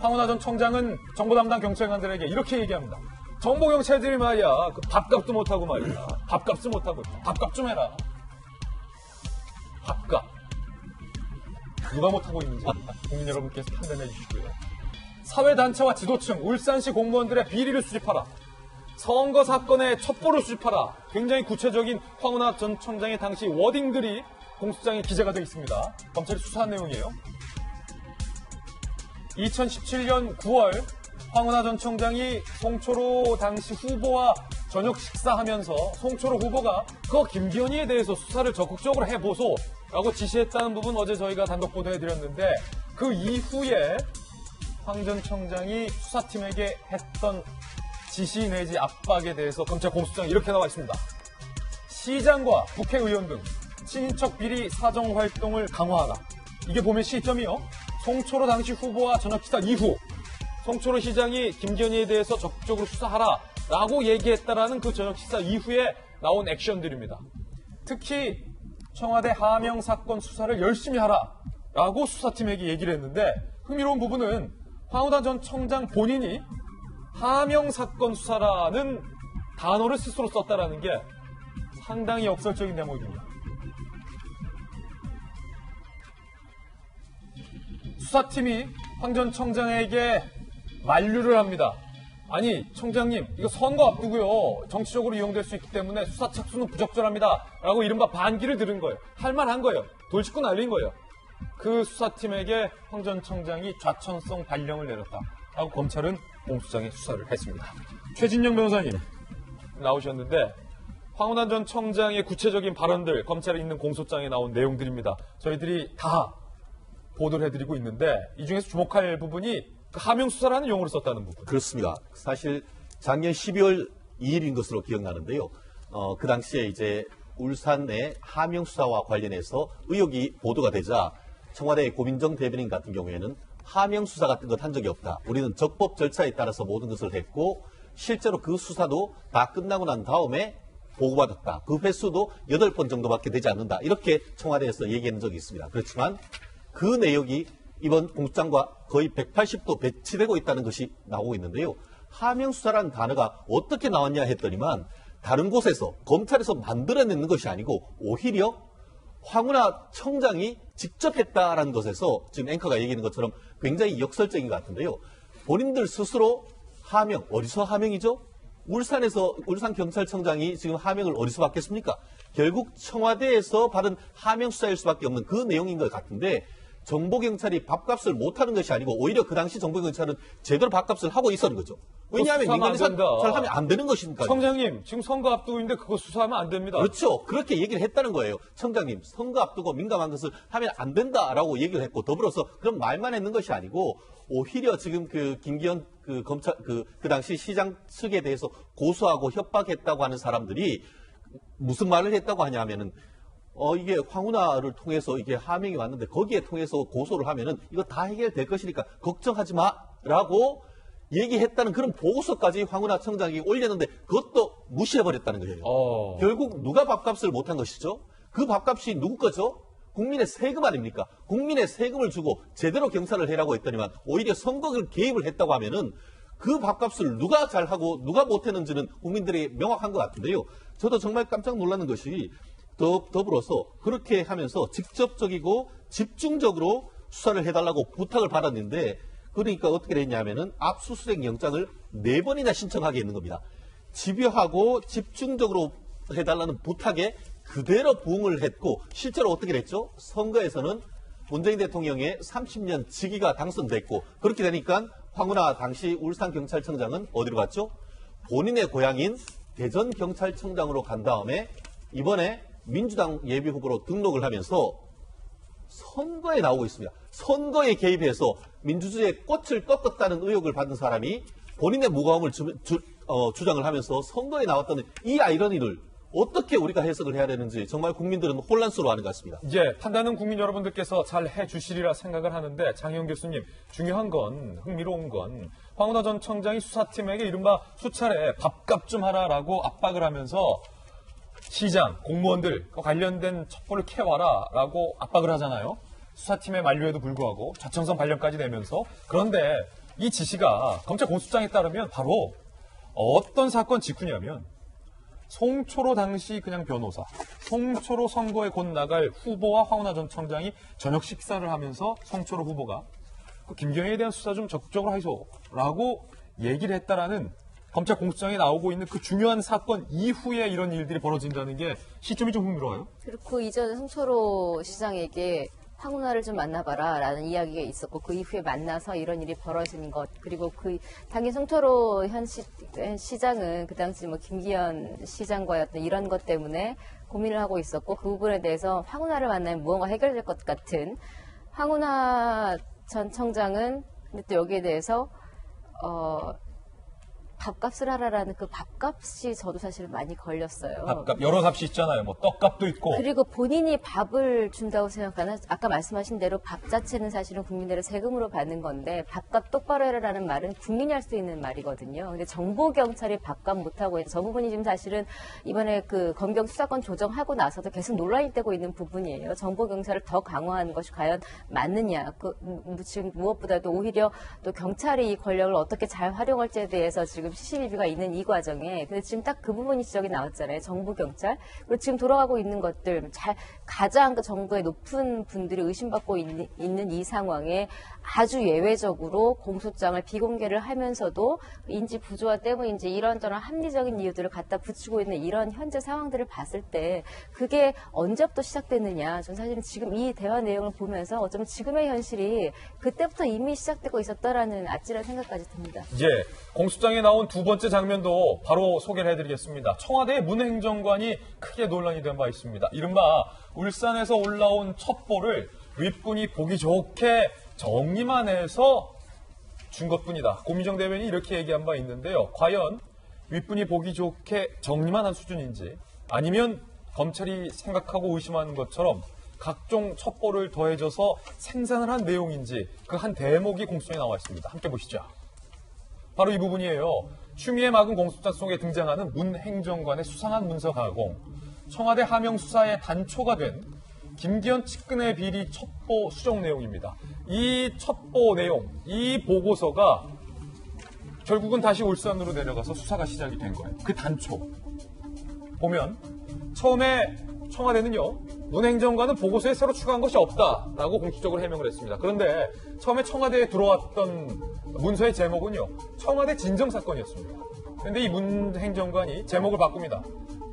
황운하 전 청장은 정보 담당 경찰관들에게 이렇게 얘기합니다. 정보 경찰들이 말이야 그 밥값도 못하고 말이야 밥값도 못하고 밥값 좀 해라. 밥값 누가 못하고 있는지 국민 여러분께서 판단해 주시고요. 사회단체와 지도층 울산시 공무원들의 비리를 수집하라. 선거 사건의 첩보를 수집하라. 굉장히 구체적인 황운하 전 청장의 당시 워딩들이 공소장에 기재가 되어 있습니다. 검찰이 수사한 내용이에요. 2017년 9월 황운하 전 청장이 송초로 당시 후보와 저녁 식사하면서 송초로 후보가 그 김기현이에 대해서 수사를 적극적으로 해보소라고 지시했다는 부분 어제 저희가 단독 보도해드렸는데 그 이후에 황 전 청장이 수사팀에게 했던 지시 내지 압박에 대해서 검찰 공소장에 이렇게 나와 있습니다. 시장과 국회의원 등 친인척 비리 사정 활동을 강화하라. 이게 보면 시점이요. 송초로 당시 후보와 저녁 식사 이후 송초로 시장이 김기현이에 대해서 적극적으로 수사하라 라고 얘기했다라는 그 저녁 식사 이후에 나온 액션들입니다. 특히 청와대 하명 사건 수사를 열심히 하라 라고 수사팀에게 얘기를 했는데 흥미로운 부분은 황운하 전 청장 본인이 하명 사건 수사라는 단어를 스스로 썼다라는 게 상당히 역설적인 대목입니다. 수사팀이 황 전 청장에게 만류를 합니다. 아니 청장님 이거 선거 앞두고요. 정치적으로 이용될 수 있기 때문에 수사 착수는 부적절합니다. 라고 이른바 반기를 들은 거예요. 할 만한 거예요. 돌직구 날린 거예요. 그 수사팀에게 황 전 청장이 좌천성 발령을 내렸다. 라고 검찰은 공소장에 수사를 했습니다. 최진영 변호사님 나오셨는데 황운하 전 청장의 구체적인 발언들 검찰에 있는 공소장에 나온 내용들입니다. 저희들이 다 보도를 해드리고 있는데 이 중에서 주목할 부분이 그 하명 수사라는 용어를 썼다는 부분. 그렇습니다. 사실 작년 12월 2일인 것으로 기억나는데요. 그 당시에 이제 울산의 하명 수사와 관련해서 의혹이 보도가 되자 청와대 고민정 대변인 같은 경우에는 하명 수사 같은 것 한 적이 없다. 우리는 적법 절차에 따라서 모든 것을 했고 실제로 그 수사도 다 끝나고 난 다음에 보고받았다. 그 횟수도 8번 정도밖에 되지 않는다. 이렇게 청와대에서 얘기한 적이 있습니다. 그렇지만 그 내용이 이번 공소장과 거의 180도 배치되고 있다는 것이 나오고 있는데요. 하명수사라는 단어가 어떻게 나왔냐 했더니만 다른 곳에서 검찰에서 만들어내는 것이 아니고 오히려 황운하 청장이 직접 했다라는 것에서 지금 앵커가 얘기하는 것처럼 굉장히 역설적인 것 같은데요. 본인들 스스로 하명, 어디서 하명이죠? 울산경찰청장이 지금 하명을 어디서 받겠습니까? 결국 청와대에서 받은 하명 수사일 수밖에 없는 그 내용인 것 같은데 정보경찰이 밥값을 못하는 것이 아니고 오히려 그 당시 정보경찰은 제대로 밥값을 하고 있었는 거죠. 왜냐하면 수사하면 민간에서 안 된다. 잘 하면 안 되는 것이니까요. 청장님, 지금 선거 앞두고 있는데 그거 수사하면 안 됩니다. 그렇죠. 그렇게 얘기를 했다는 거예요. 청장님, 선거 앞두고 민감한 것을 하면 안 된다라고 얘기를 했고, 더불어서 그런 말만 했는 것이 아니고, 오히려 지금 그 김기현 그 검찰, 그 당시 시장 측에 대해서 고소하고 협박했다고 하는 사람들이 무슨 말을 했다고 하냐면은, 이게 황운하를 통해서 이게 하명이 왔는데 거기에 통해서 고소를 하면은 이거 다 해결될 것이니까 걱정하지 마라고 얘기했다는 그런 보고서까지 황운하 청장이 올렸는데 그것도 무시해버렸다는 거예요. 결국 누가 밥값을 못한 것이죠? 그 밥값이 누구 거죠? 국민의 세금 아닙니까? 국민의 세금을 주고 제대로 경찰을 해라고 했더니만 오히려 선거를 개입을 했다고 하면은 그 밥값을 누가 잘하고 누가 못했는지는 국민들이 명확한 것 같은데요. 저도 정말 깜짝 놀라는 것이 더불어서 그렇게 하면서 직접적이고 집중적으로 수사를 해달라고 부탁을 받았는데 그러니까 어떻게 됐냐면은 압수수색 영장을 4번이나 신청하게 했는 겁니다. 집요하고 집중적으로 해달라는 부탁에 그대로 부응을 했고 실제로 어떻게 됐죠? 선거에서는 문재인 대통령의 30년 직위가 당선됐고 그렇게 되니까 황운하 당시 울산경찰청장은 어디로 갔죠? 본인의 고향인 대전경찰청장으로 간 다음에 이번에 민주당 예비후보로 등록을 하면서 선거에 나오고 있습니다. 선거에 개입해서 민주주의의 꽃을 꺾었다는 의혹을 받은 사람이 본인의 무고함을 주장을 하면서 선거에 나왔다는 이 아이러니를 어떻게 우리가 해석을 해야 되는지 정말 국민들은 혼란스러워하는 것 같습니다. 이제 판단은 국민 여러분들께서 잘 해주시리라 생각을 하는데 장혜영 교수님 중요한 건 흥미로운 건 황운하 전 청장이 수사팀에게 이른바 수차례 밥값 좀 하라라고 압박을 하면서 시장, 공무원들 관련된 첩보를 캐와라라고 압박을 하잖아요. 수사팀의 만류에도 불구하고 좌천성 발령까지 내면서 그런데 이 지시가 검찰 공소장에 따르면 바로 어떤 사건 직후냐면 송초로 당시 그냥 변호사, 송초로 선거에 곧 나갈 후보와 황운하 전 청장이 저녁 식사를 하면서 송초로 후보가 그 김경희에 대한 수사 좀 적극적으로 하소라고 얘기를 했다라는 검찰 공소장에 나오고 있는 그 중요한 사건 이후에 이런 일들이 벌어진다는 게 시점이 좀 흥미로워요. 그리고 그 이전에 송초로 시장에게 황운하를 좀 만나봐라 라는 이야기가 있었고 그 이후에 만나서 이런 일이 벌어지는 것 그리고 그 당시 송초로 현 시장은 그 당시 뭐 김기현 시장과의 어떤 이런 것 때문에 고민을 하고 있었고 그 부분에 대해서 황운하를 만나면 무언가 해결될 것 같은 황운하 전 청장은 근데 또 여기에 대해서 밥값을 하라라는 그 밥값이 저도 사실 많이 걸렸어요. 밥값 여러 값이 있잖아요. 뭐 떡값도 있고. 그리고 본인이 밥을 준다고 생각하는 아까 말씀하신 대로 밥 자체는 사실은 국민들의 세금으로 받는 건데 밥값 똑바로 해라라는 말은 국민이 할 수 있는 말이거든요. 근데 정보 경찰이 밥값 못하고 저 부분이 지금 사실은 이번에 그 검경 수사권 조정하고 나서도 계속 논란이 되고 있는 부분이에요. 정보 경찰을 더 강화하는 것이 과연 맞느냐? 지금 무엇보다도 오히려 또 경찰이 이 권력을 어떻게 잘 활용할지에 대해서 지금 시시비비가 있는 이 과정에 근데 지금 딱 그 부분이 지적이 나왔잖아요. 정부 경찰 그리고 지금 돌아가고 있는 것들 가장 그 정부의 높은 분들이 의심받고 있는 이 상황에 아주 예외적으로 공소장을 비공개를 하면서도 인지 부조화 때문인지 이런저런 합리적인 이유들을 갖다 붙이고 있는 이런 현재 상황들을 봤을 때 그게 언제부터 시작됐느냐. 저는 사실은 지금 이 대화 내용을 보면서 어쩌면 지금의 현실이 그때부터 이미 시작되고 있었다라는 아찔한 생각까지 듭니다. 이제 공소장에 나온 두 번째 장면도 바로 소개를 해드리겠습니다. 청와대 문행정관이 크게 논란이 된 바 있습니다. 이른바 울산에서 올라온 첩보를 윗분이 보기 좋게 정리만 해서 준 것뿐이다. 고민정 대변인이 이렇게 얘기한 바 있는데요. 과연 윗분이 보기 좋게 정리만 한 수준인지 아니면 검찰이 생각하고 의심하는 것처럼 각종 첩보를 더해져서 생산을 한 내용인지 그 한 대목이 공소장에 나와 있습니다. 함께 보시죠. 바로 이 부분이에요. 추미애 막은 공소장 속에 등장하는 문 행정관의 수상한 문서 가공, 청와대 하명 수사의 단초가 된 김기현 측근의 비리 첩보 수정 내용입니다. 이 첩보 내용, 이 보고서가 결국은 다시 울산으로 내려가서 수사가 시작이 된 거예요. 그 단초. 보면 처음에 청와대는요. 문 행정관은 보고서에 새로 추가한 것이 없다라고 공식적으로 해명을 했습니다. 그런데 처음에 청와대에 들어왔던 문서의 제목은요. 청와대 진정사건이었습니다. 그런데 이 문 행정관이 제목을 바꿉니다.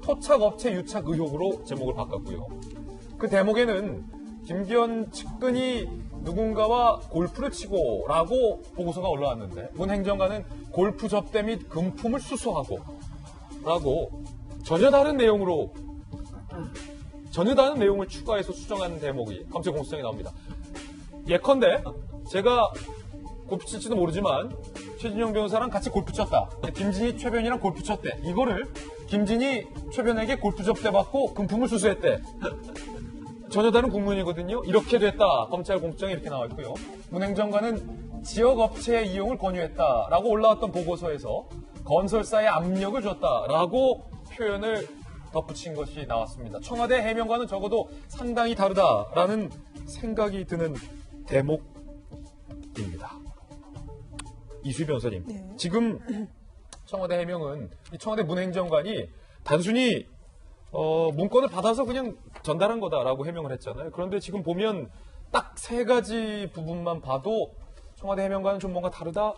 토착업체 유착 의혹으로 제목을 바꿨고요. 그 대목에는 김기현 측근이 누군가와 골프를 치고라고 보고서가 올라왔는데 문 행정관은 골프 접대 및 금품을 수수하고 라고 전혀 다른 내용을 추가해서 수정한 대목이 검찰 공소장에 나옵니다. 예컨대 제가 골프 칠지도 모르지만 최진영 변호사랑 같이 골프 쳤다. 김진희 최변이랑 골프 쳤대. 이거를 김진희 최변에게 골프 접대 받고 금품을 수수했대. 전혀 다른 국문이거든요. 이렇게 됐다. 검찰 공소장에 이렇게 나와 있고요. 문 행정관은 지역업체의 이용을 권유했다라고 올라왔던 보고서에서 건설사에 압력을 줬다라고 표현을 덧붙인 것이 나왔습니다. 청와대 해명과는 적어도 상당히 다르다라는 생각이 드는 대목입니다. 이수희 변호사님, 지금 청와대 해명은 이 청와대 문 행정관이 단순히 문건을 받아서 그냥 전달한 거다라고 해명을 했잖아요. 그런데 지금 보면 딱 3가지 부분만 봐도 청와대 해명과는 좀 뭔가 다르다?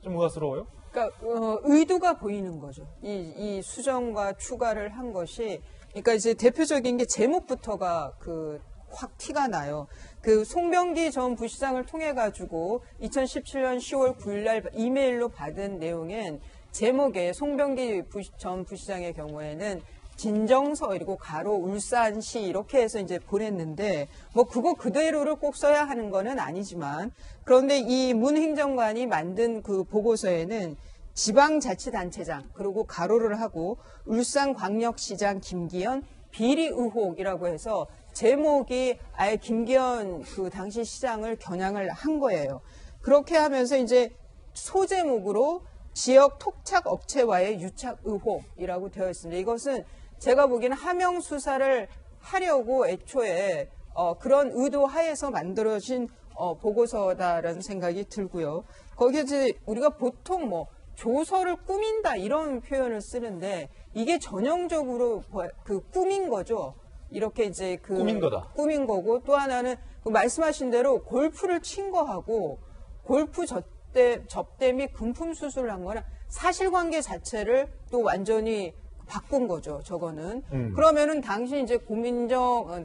좀 의아스러워요? 그러니까 의도가 보이는 거죠. 이 수정과 추가를 한 것이, 그러니까 이제 대표적인 게 제목부터가 확 티가 나요. 송병기 전 부시장을 통해 가지고 2017년 10월 9일 날 이메일로 받은 내용엔 제목에 송병기 전 부시장의 경우에는 진정서 그리고 가로 울산시 이렇게 해서 이제 보냈는데 뭐 그거 그대로를 꼭 써야 하는 거는 아니지만, 그런데 이 문 행정관이 만든 그 보고서에는 지방자치단체장 그리고 가로를 하고 울산광역시장 김기현 비리 의혹이라고 해서 제목이 아예 김기현 당시 시장을 겨냥을 한 거예요. 그렇게 하면서 이제 소제목으로 지역 토착업체와의 유착 의혹이라고 되어 있습니다. 이것은 제가 보기에는 하명 수사를 하려고 애초에 그런 의도 하에서 만들어진 보고서다라는 생각이 들고요. 거기에 이제 우리가 보통 뭐 조서를 꾸민다 이런 표현을 쓰는데 이게 전형적으로 꾸민 거죠. 이렇게 이제 꾸민 거다. 꾸민 거고, 또 하나는 말씀하신 대로 골프를 친 거하고 골프 접대 및 금품 수수를 한 거는 사실관계 자체를 또 완전히 바꾼 거죠, 저거는. 그러면은 당시 이제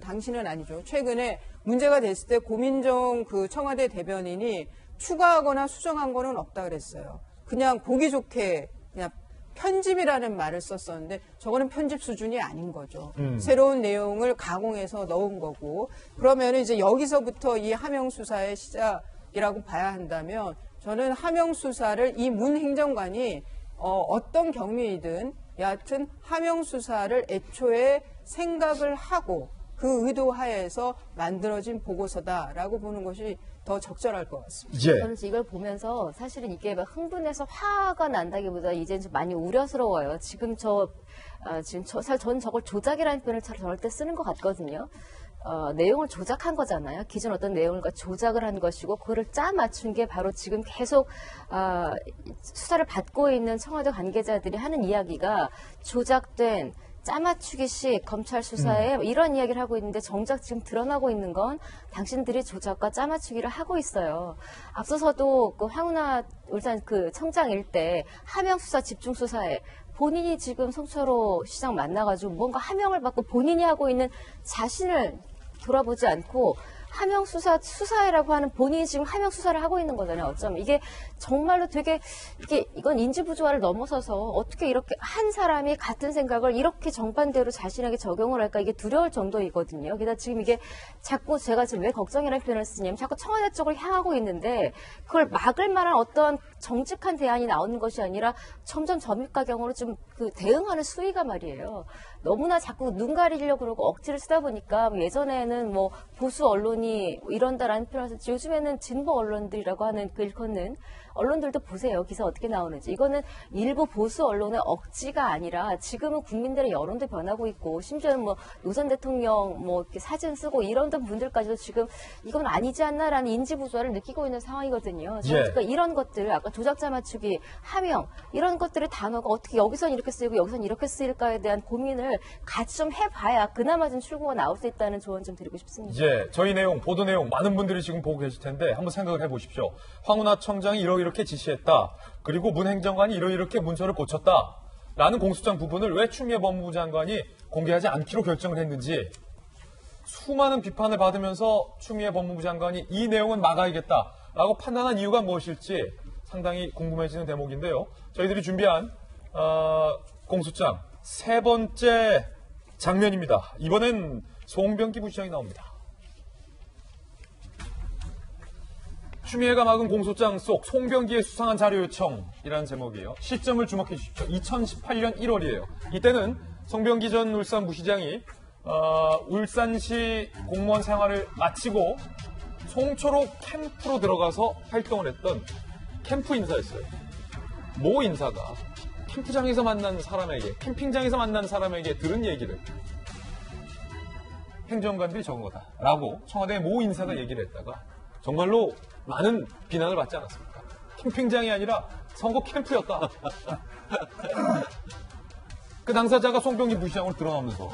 당시는 아니죠. 최근에 문제가 됐을 때 고민정 청와대 대변인이 추가하거나 수정한 거는 없다 그랬어요. 그냥 보기 좋게 그냥 편집이라는 말을 썼었는데 저거는 편집 수준이 아닌 거죠. 새로운 내용을 가공해서 넣은 거고, 그러면 이제 여기서부터 이 하명 수사의 시작이라고 봐야 한다면 저는 하명 수사를 이 문 행정관이 어떤 경위이든 여하튼 하명 수사를 애초에 생각을 하고 그 의도 하에서 만들어진 보고서다라고 보는 것이 더 적절할 것 같습니다. 예. 저는 이걸 보면서 사실은 이게 막 흥분해서 화가 난다기보다 이제는 좀 많이 우려스러워요. 지금 사실 저는 저걸 조작이라는 표현을 저럴 때 쓰는 것 같거든요. 내용을 조작한 거잖아요. 기존 어떤 내용을 조작을 한 것이고 그거를 짜 맞춘 게 바로 지금 계속 수사를 받고 있는 청와대 관계자들이 하는 이야기가 조작된 짜맞추기식 검찰 수사에 이런 이야기를 하고 있는데 정작 지금 드러나고 있는 건 당신들이 조작과 짜맞추기를 하고 있어요. 앞서서도 황운하 울산 청장 일대 하명 수사 집중 수사에 본인이 지금 송철호 시장 만나가지고 뭔가 하명을 받고 본인이 하고 있는 자신을 돌아보지 않고 하명 수사회라고 하는 본인이 지금 하명 수사를 하고 있는 거잖아요. 어쩌면 이게 정말로 되게 이건 인지부조화를 넘어서서 어떻게 이렇게 한 사람이 같은 생각을 이렇게 정반대로 자신에게 적용을 할까, 이게 두려울 정도이거든요. 게다가 지금 이게 자꾸 제가 지금 왜 걱정이라는 표현을 쓰냐면 자꾸 청와대 쪽을 향하고 있는데 그걸 막을 만한 어떤 정직한 대안이 나오는 것이 아니라 점점 점입가경으로 좀 대응하는 수위가 말이에요. 너무나 자꾸 눈 가리려고 그러고 억지를 쓰다 보니까 예전에는 뭐 보수 언론이 이런다라는 표현을 써서 요즘에는 진보 언론들이라고 하는 일컫는 언론들도 보세요. 기사 어떻게 나오는지. 이거는 일부 보수 언론의 억지가 아니라 지금은 국민들의 여론도 변하고 있고 심지어는 뭐 노 전 대통령 뭐 이렇게 사진 쓰고 이런 분들까지도 지금 이건 아니지 않나라는 인지부조화를 느끼고 있는 상황이거든요. 그러니까 이런 것들, 아까 조작자 맞추기, 하명 이런 것들의 단어가 어떻게 여기선 이렇게 쓰이고 여기선 이렇게 쓰일까에 대한 고민을 같이 좀 해봐야 그나마 좀 출구가 나올 수 있다는 조언 좀 드리고 싶습니다. 저희 내용, 보도 내용 많은 분들이 지금 보고 계실 텐데 한번 생각을 해보십시오. 황운하 청장이 이렇게 지시했다. 그리고 문 행정관이 이렇게 문서를 고쳤다. 라는 공소장 부분을 왜 추미애 법무부 장관이 공개하지 않기로 결정을 했는지 수많은 비판을 받으면서 추미애 법무부 장관이 이 내용은 막아야겠다라고 판단한 이유가 무엇일지 상당히 궁금해지는 대목인데요. 저희들이 준비한 공소장 세 번째 장면입니다. 이번엔 송병기 부시장이 나옵니다. 추미애가 막은 공소장 속 송병기의 수상한 자료 요청이라는 제목이에요. 시점을 주목해 주십시오. 2018년 1월이에요. 이때는 송병기 전 울산부시장이 울산시 공무원 생활을 마치고 송초로 캠프로 들어가서 활동을 했던 캠프 인사였어요. 모 인사가 캠프장에서 만난 사람에게, 캠핑장에서 만난 사람에게 들은 얘기를 행정관들이 적은 거다라고 청와대 모 인사가 얘기를 했다가 정말로 많은 비난을 받지 않았습니까? 캠핑장이 아니라 선거 캠프였다. 그 당사자가 송병기 부시장으로 드러나면서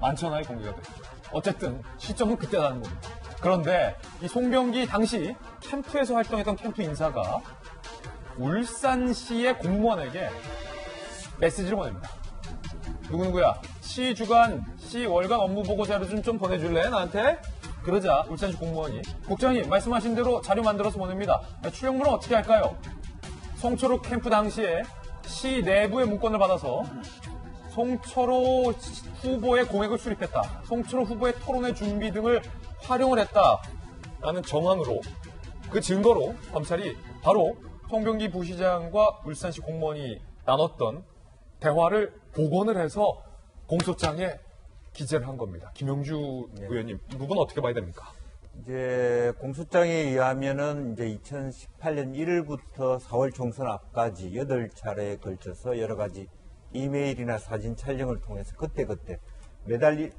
만천하에 공개가 됐죠. 어쨌든 시점은 그때라는 겁니다. 그런데 이 송병기 당시 캠프에서 활동했던 캠프 인사가 울산시의 공무원에게 메시지를 보냅니다. 누구누구야? 시 주간, 시 월간 업무 보고 자료 좀 보내줄래? 나한테? 그러자 울산시 공무원이 국장님 말씀하신 대로 자료 만들어서 보냅니다. 출력물은 어떻게 할까요? 송초로 캠프 당시에 시 내부의 문건을 받아서 송초로 후보의 공약을 수립했다. 송초로 후보의 토론회 준비 등을 활용을 했다라는 정황으로 그 증거로 검찰이 바로 송병기 부시장과 울산시 공무원이 나눴던 대화를 복원을 해서 공소장에 기재를 한 겁니다. 김용주 의원님, 이 부분 어떻게 봐야 됩니까? 이제 공소장에 의하면은 이제 2018년 1월부터 4월 총선 앞까지 8차례에 걸쳐서 여러 가지 이메일이나 사진 촬영을 통해서 그때그때 매달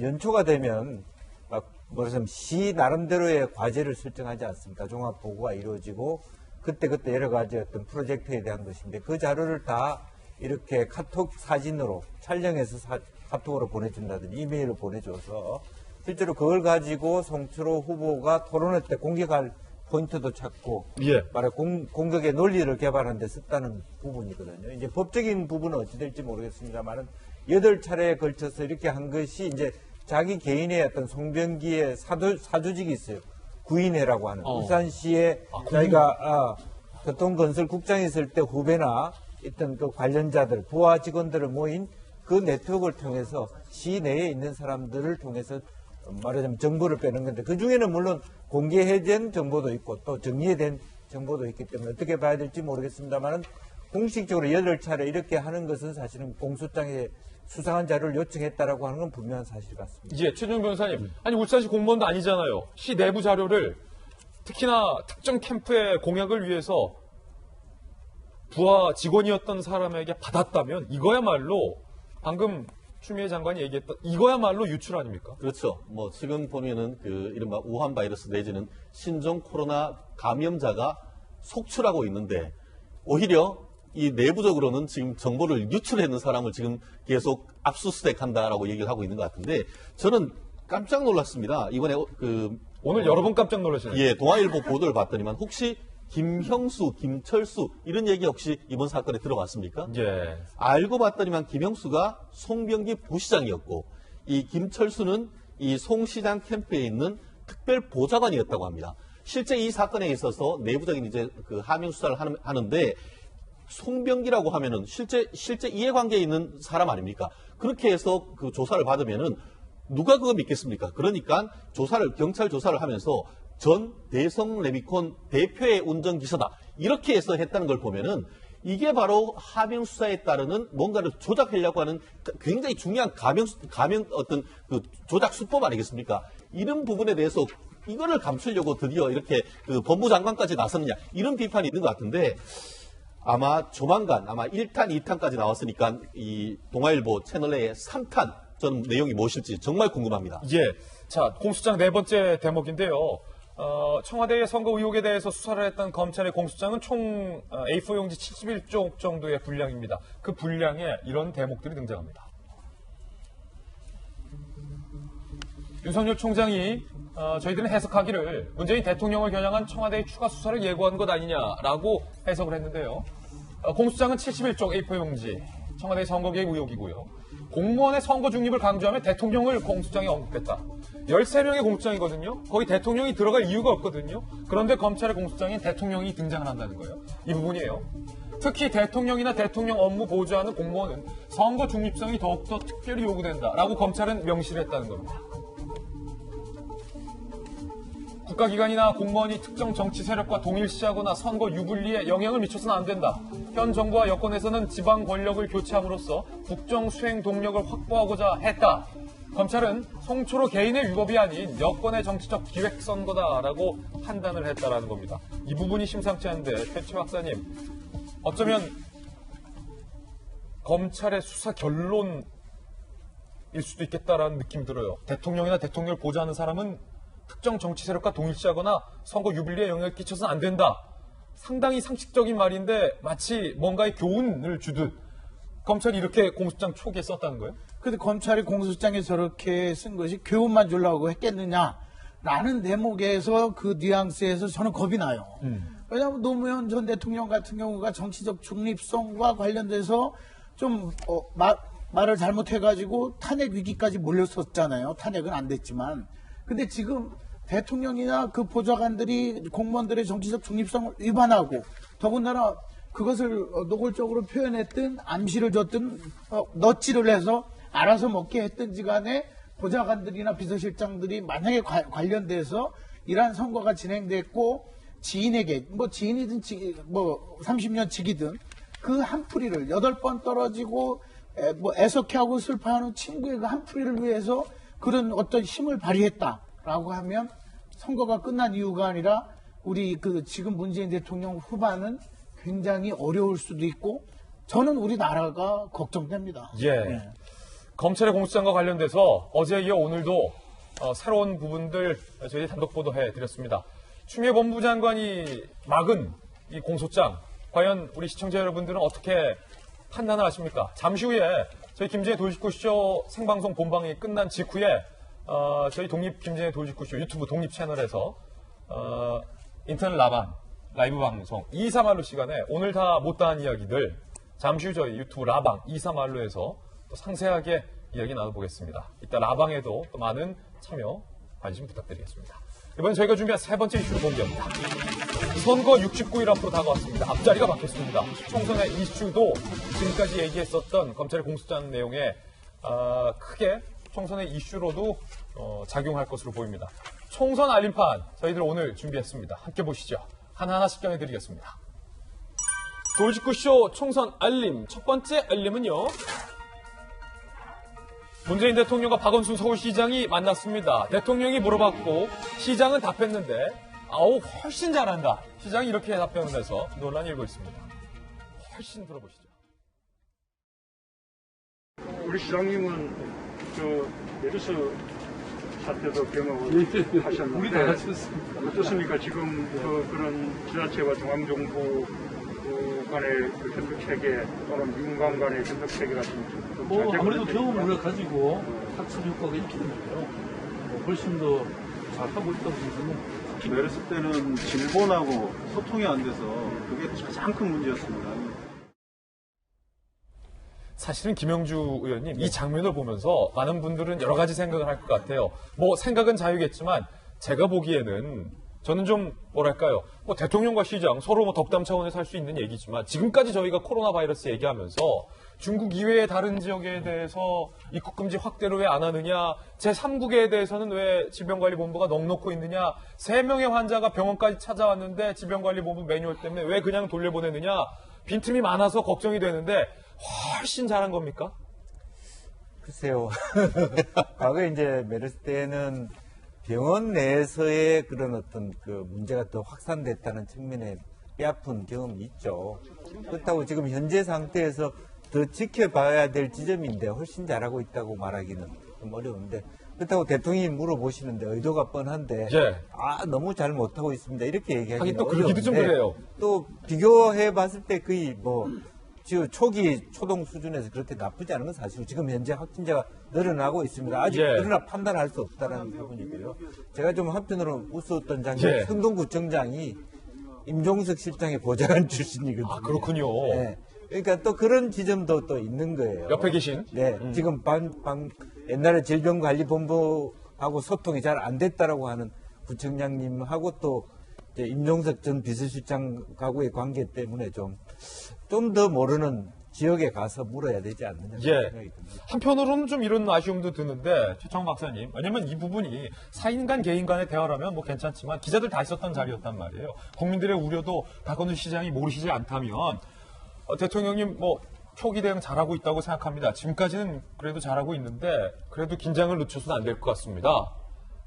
연초가 되면 막 뭐라면 시 나름대로의 과제를 설정하지 않습니까? 종합 보고가 이루어지고 그때그때 여러 가지 어떤 프로젝트에 대한 것인데 그 자료를 다 이렇게 카톡 사진으로 촬영해서 카톡으로 보내준다든지 이메일로 보내줘서 실제로 그걸 가지고 송초로 후보가 토론회 때 공격할 포인트도 찾고 말해 공격의 논리를 개발하는 데 썼다는 부분이거든요. 이제 법적인 부분은 어찌 될지 모르겠습니다만은 8차례에 걸쳐서 이렇게 한 것이 이제 자기 개인의 어떤 송병기의 사조직이 있어요. 구인회라고 하는 울산시에 자기가 교통건설국장에 있을 때 후배나 있던 그 관련자들, 부하 직원들을 모인 그 네트워크를 통해서 시내에 있는 사람들을 통해서 말하자면 정보를 빼는 건데 그 중에는 물론 공개된 정보도 있고 또 정리된 정보도 있기 때문에 어떻게 봐야 될지 모르겠습니다만은 공식적으로 8차례 이렇게 하는 것은 사실은 공소장에 수상한 자료를 요청했다라고 하는 건 분명한 사실 같습니다. 예, 최종 변호사님. 아니 울산시 공무원도 아니잖아요. 시 내부 자료를 특히나 특정 캠프의 공약을 위해서 부하 직원이었던 사람에게 받았다면 이거야말로 방금 추미애 장관이 얘기했던 이거야말로 유출 아닙니까? 그렇죠. 뭐 지금 보면은 그 이른바 우한 바이러스 내지는 신종 코로나 감염자가 속출하고 있는데 오히려 이 내부적으로는 지금 정보를 유출했는 사람을 지금 계속 압수수색한다라고 얘기를 하고 있는 것 같은데 저는 깜짝 놀랐습니다. 이번에 오늘 여러 번 깜짝 놀라시네요. 예, 동아일보 보도를 봤더니만 혹시 김형수, 김철수 이런 얘기 혹시 이번 사건에 들어봤습니까? 예. 알고 봤더니만 김형수가 송병기 부시장이었고 이 김철수는 이 송시장 캠프에 있는 특별 보좌관이었다고 합니다. 실제 이 사건에 있어서 내부적인 이제 그 하명 수사를 하는데 송병기라고 하면은 실제 이해관계에 있는 사람 아닙니까? 그렇게 해서 그 조사를 받으면은 누가 그거 믿겠습니까? 그러니까 경찰 조사를 하면서 전 대성 레미콘 대표의 운전기사다. 이렇게 해서 했다는 걸 보면은 이게 바로 하명 수사에 따르는 뭔가를 조작하려고 하는 굉장히 중요한 가명 어떤 그 조작 수법 아니겠습니까? 이런 부분에 대해서 이거를 감추려고 드디어 이렇게 그 법무장관까지 나섰느냐 이런 비판이 있는 것 같은데 아마 조만간 아마 1탄, 2탄까지 나왔으니까 이 동아일보 채널의 3탄 저는 내용이 무엇일지 정말 궁금합니다. 예. 자, 공소장 네 번째 대목인데요. 청와대의 선거 의혹에 대해서 수사를 했던 검찰의 공소장은 총 A4 용지 71쪽 정도의 분량입니다. 그 분량에 이런 대목들이 등장합니다. 윤석열 총장이 저희들은 해석하기를 문재인 대통령을 겨냥한 청와대의 추가 수사를 예고한 것 아니냐라고 해석을 했는데요. 공소장은 71쪽 A4 용지, 청와대 선거 개입 의혹이고요. 공무원의 선거 중립을 강조하며 대통령을 공소장에 언급했다. 13명의 공소장이거든요. 거기 대통령이 들어갈 이유가 없거든요. 그런데 검찰의 공소장엔 대통령이 등장을 한다는 거예요. 이 부분이에요. 특히 대통령이나 대통령 업무 보좌하는 공무원은 선거 중립성이 더욱더 특별히 요구된다라고 검찰은 명시를 했다는 겁니다. 국가기관이나 공무원이 특정 정치 세력과 동일시하거나 선거 유불리에 영향을 미쳐서는 안 된다. 현 정부와 여권에서는 지방 권력을 교체함으로써 국정 수행 동력을 확보하고자 했다. 검찰은 송초로 개인의 위법이 아닌 여권의 정치적 기획 선거다라고 판단을 했다라는 겁니다. 이 부분이 심상치 않은데 최 박사님, 어쩌면 검찰의 수사 결론일 수도 있겠다라는 느낌이 들어요. 대통령이나 대통령을 보좌하는 사람은 특정 정치 세력과 동일시하거나 선거 유불리에 영향을 끼쳐서는 안 된다. 상당히 상식적인 말인데 마치 뭔가의 교훈을 주듯 검찰이 이렇게 공소장 초기에 썼다는 거예요? 근데 검찰이 공소장에 저렇게 쓴 것이 교훈만 주려고 했겠느냐라는 대목에서 그 뉘앙스에서 저는 겁이 나요. 왜냐하면 노무현 전 대통령 같은 경우가 정치적 중립성과 관련돼서 좀 말을 잘못해가지고 탄핵 위기까지 몰렸었잖아요. 탄핵은 안 됐지만. 근데 지금 대통령이나 그 보좌관들이 공무원들의 정치적 중립성을 위반하고 더군다나 그것을 노골적으로 표현했든 암시를 줬든 넛지를 해서 알아서 먹게 했든지 간에 보좌관들이나 비서실장들이 만약에 관련돼서 이러한 선거가 진행됐고 지인에게 지인이든 30년 직이든 그 한풀이를 8번 떨어지고 애석해하고 슬퍼하는 친구의 그 한풀이를 위해서 그런 어떤 힘을 발휘했다라고 하면 선거가 끝난 이유가 아니라 우리 지금 문재인 대통령 후반은 굉장히 어려울 수도 있고 저는 우리나라가 걱정됩니다. 예. 네. 검찰의 공소장과 관련돼서 어제 이어 오늘도 새로운 부분들 저희들이 단독 보도해 드렸습니다. 추미애 법무부 장관이 막은 이 공소장, 과연 우리 시청자 여러분들은 어떻게 판단을 하십니까? 잠시 후에 저희 김진의 돌직구쇼 생방송 본방이 끝난 직후에 저희 김진의 돌직구쇼 유튜브 독립 채널에서 인터넷 라이브 방송 2~3할로 시간에 오늘 다 못다한 이야기들 잠시 후 저희 유튜브 라방 2~3할로에서 또 상세하게 이야기 나눠보겠습니다. 이따 라방에도 또 많은 참여 관심 부탁드리겠습니다. 이번엔 저희가 준비한 세 번째 이슈를 공개합니다. 선거 69일 앞으로 다가왔습니다. 앞자리가 바뀌었습니다. 총선의 이슈도 지금까지 얘기했었던 검찰의 공소장 내용에 크게 총선의 이슈로도 작용할 것으로 보입니다. 총선 알림판 저희들 오늘 준비했습니다. 함께 보시죠. 하나하나씩 정해드리겠습니다. 돌직구쇼 총선 알림. 첫 번째 알림은요. 문재인 대통령과 박원순 서울시장이 만났습니다. 대통령이 물어봤고 시장은 답했는데 훨씬 잘한다. 시장이 이렇게 답변을 해서 논란이 일고 있습니다. 훨씬 들어보시죠. 우리 시장님은 메르스 사태도 경험을 하셨는데 우리 다 같았습니다. 어떻습니까? 지금 그런 지자체와 중앙정부 간의 협력체계 또는 민간 간의 협력체계가 좀 아무래도 경험을 가지고 학습 효과가 있기 때문에요. 훨씬 더 잘하고 있다고 생각합니다. 메르스 때는 질본하고 소통이 안 돼서 그게 가장 큰 문제였습니다. 사실은 김영주 의원님 이 장면을 보면서 많은 분들은 여러 가지 생각을 할 것 같아요. 생각은 자유겠지만 제가 보기에는 저는 좀 뭐랄까요. 대통령과 시장 서로 덕담 차원에서 할 수 있는 얘기지만 지금까지 저희가 코로나 바이러스 얘기하면서 중국 이외의 다른 지역에 대해서 입국금지 확대를 왜 안 하느냐, 제3국에 대해서는 왜 질병관리본부가 넉놓고 있느냐, 3명의 환자가 병원까지 찾아왔는데 질병관리본부 매뉴얼 때문에 왜 그냥 돌려보내느냐, 빈틈이 많아서 걱정이 되는데 훨씬 잘한 겁니까? 글쎄요. 과거에 이제 메르스 때는 병원 내에서의 그런 어떤 문제가 더 확산됐다는 측면에 뼈아픈 경험이 있죠. 그렇다고 지금 현재 상태에서 더 지켜봐야 될 지점인데 훨씬 잘하고 있다고 말하기는 좀 어려운데 그렇다고 대통령이 물어보시는데 의도가 뻔한데 너무 잘 못하고 있습니다. 이렇게 얘기하기는 또 그러기도 좀 그래요. 또 비교해봤을 때 거의 지금 초동 수준에서 그렇게 나쁘지 않은 건 사실이고 지금 현재 확진자가 늘어나고 있습니다. 아직 그러나 판단할 수 없다는 부분이고요. 제가 좀 한편으로 웃었던 장면, 성동구청장이 임종석 실장의 보좌관 출신이거든요. 아, 그렇군요. 네. 그러니까 또 그런 지점도 또 있는 거예요. 옆에 계신? 네. 지금 옛날에 질병관리본부 하고 소통이 잘 안 됐다라고 하는 부청장님하고 또 이제 임종석 전 비서실장하고의 관계 때문에 좀 더 모르는 지역에 가서 물어야 되지 않느냐 생각이 듭니다. 한편으로는 좀 이런 아쉬움도 드는데 최청 박사님, 왜냐면 이 부분이 사인 간 개인 간의 대화라면 뭐 괜찮지만 기자들 다 있었던 자리였단 말이에요. 국민들의 우려도 박원순 시장이 모르시지 않다면 대통령님 뭐 초기 대응 잘하고 있다고 생각합니다. 지금까지는 그래도 잘하고 있는데 그래도 긴장을 늦춰서는 안 될 것 같습니다.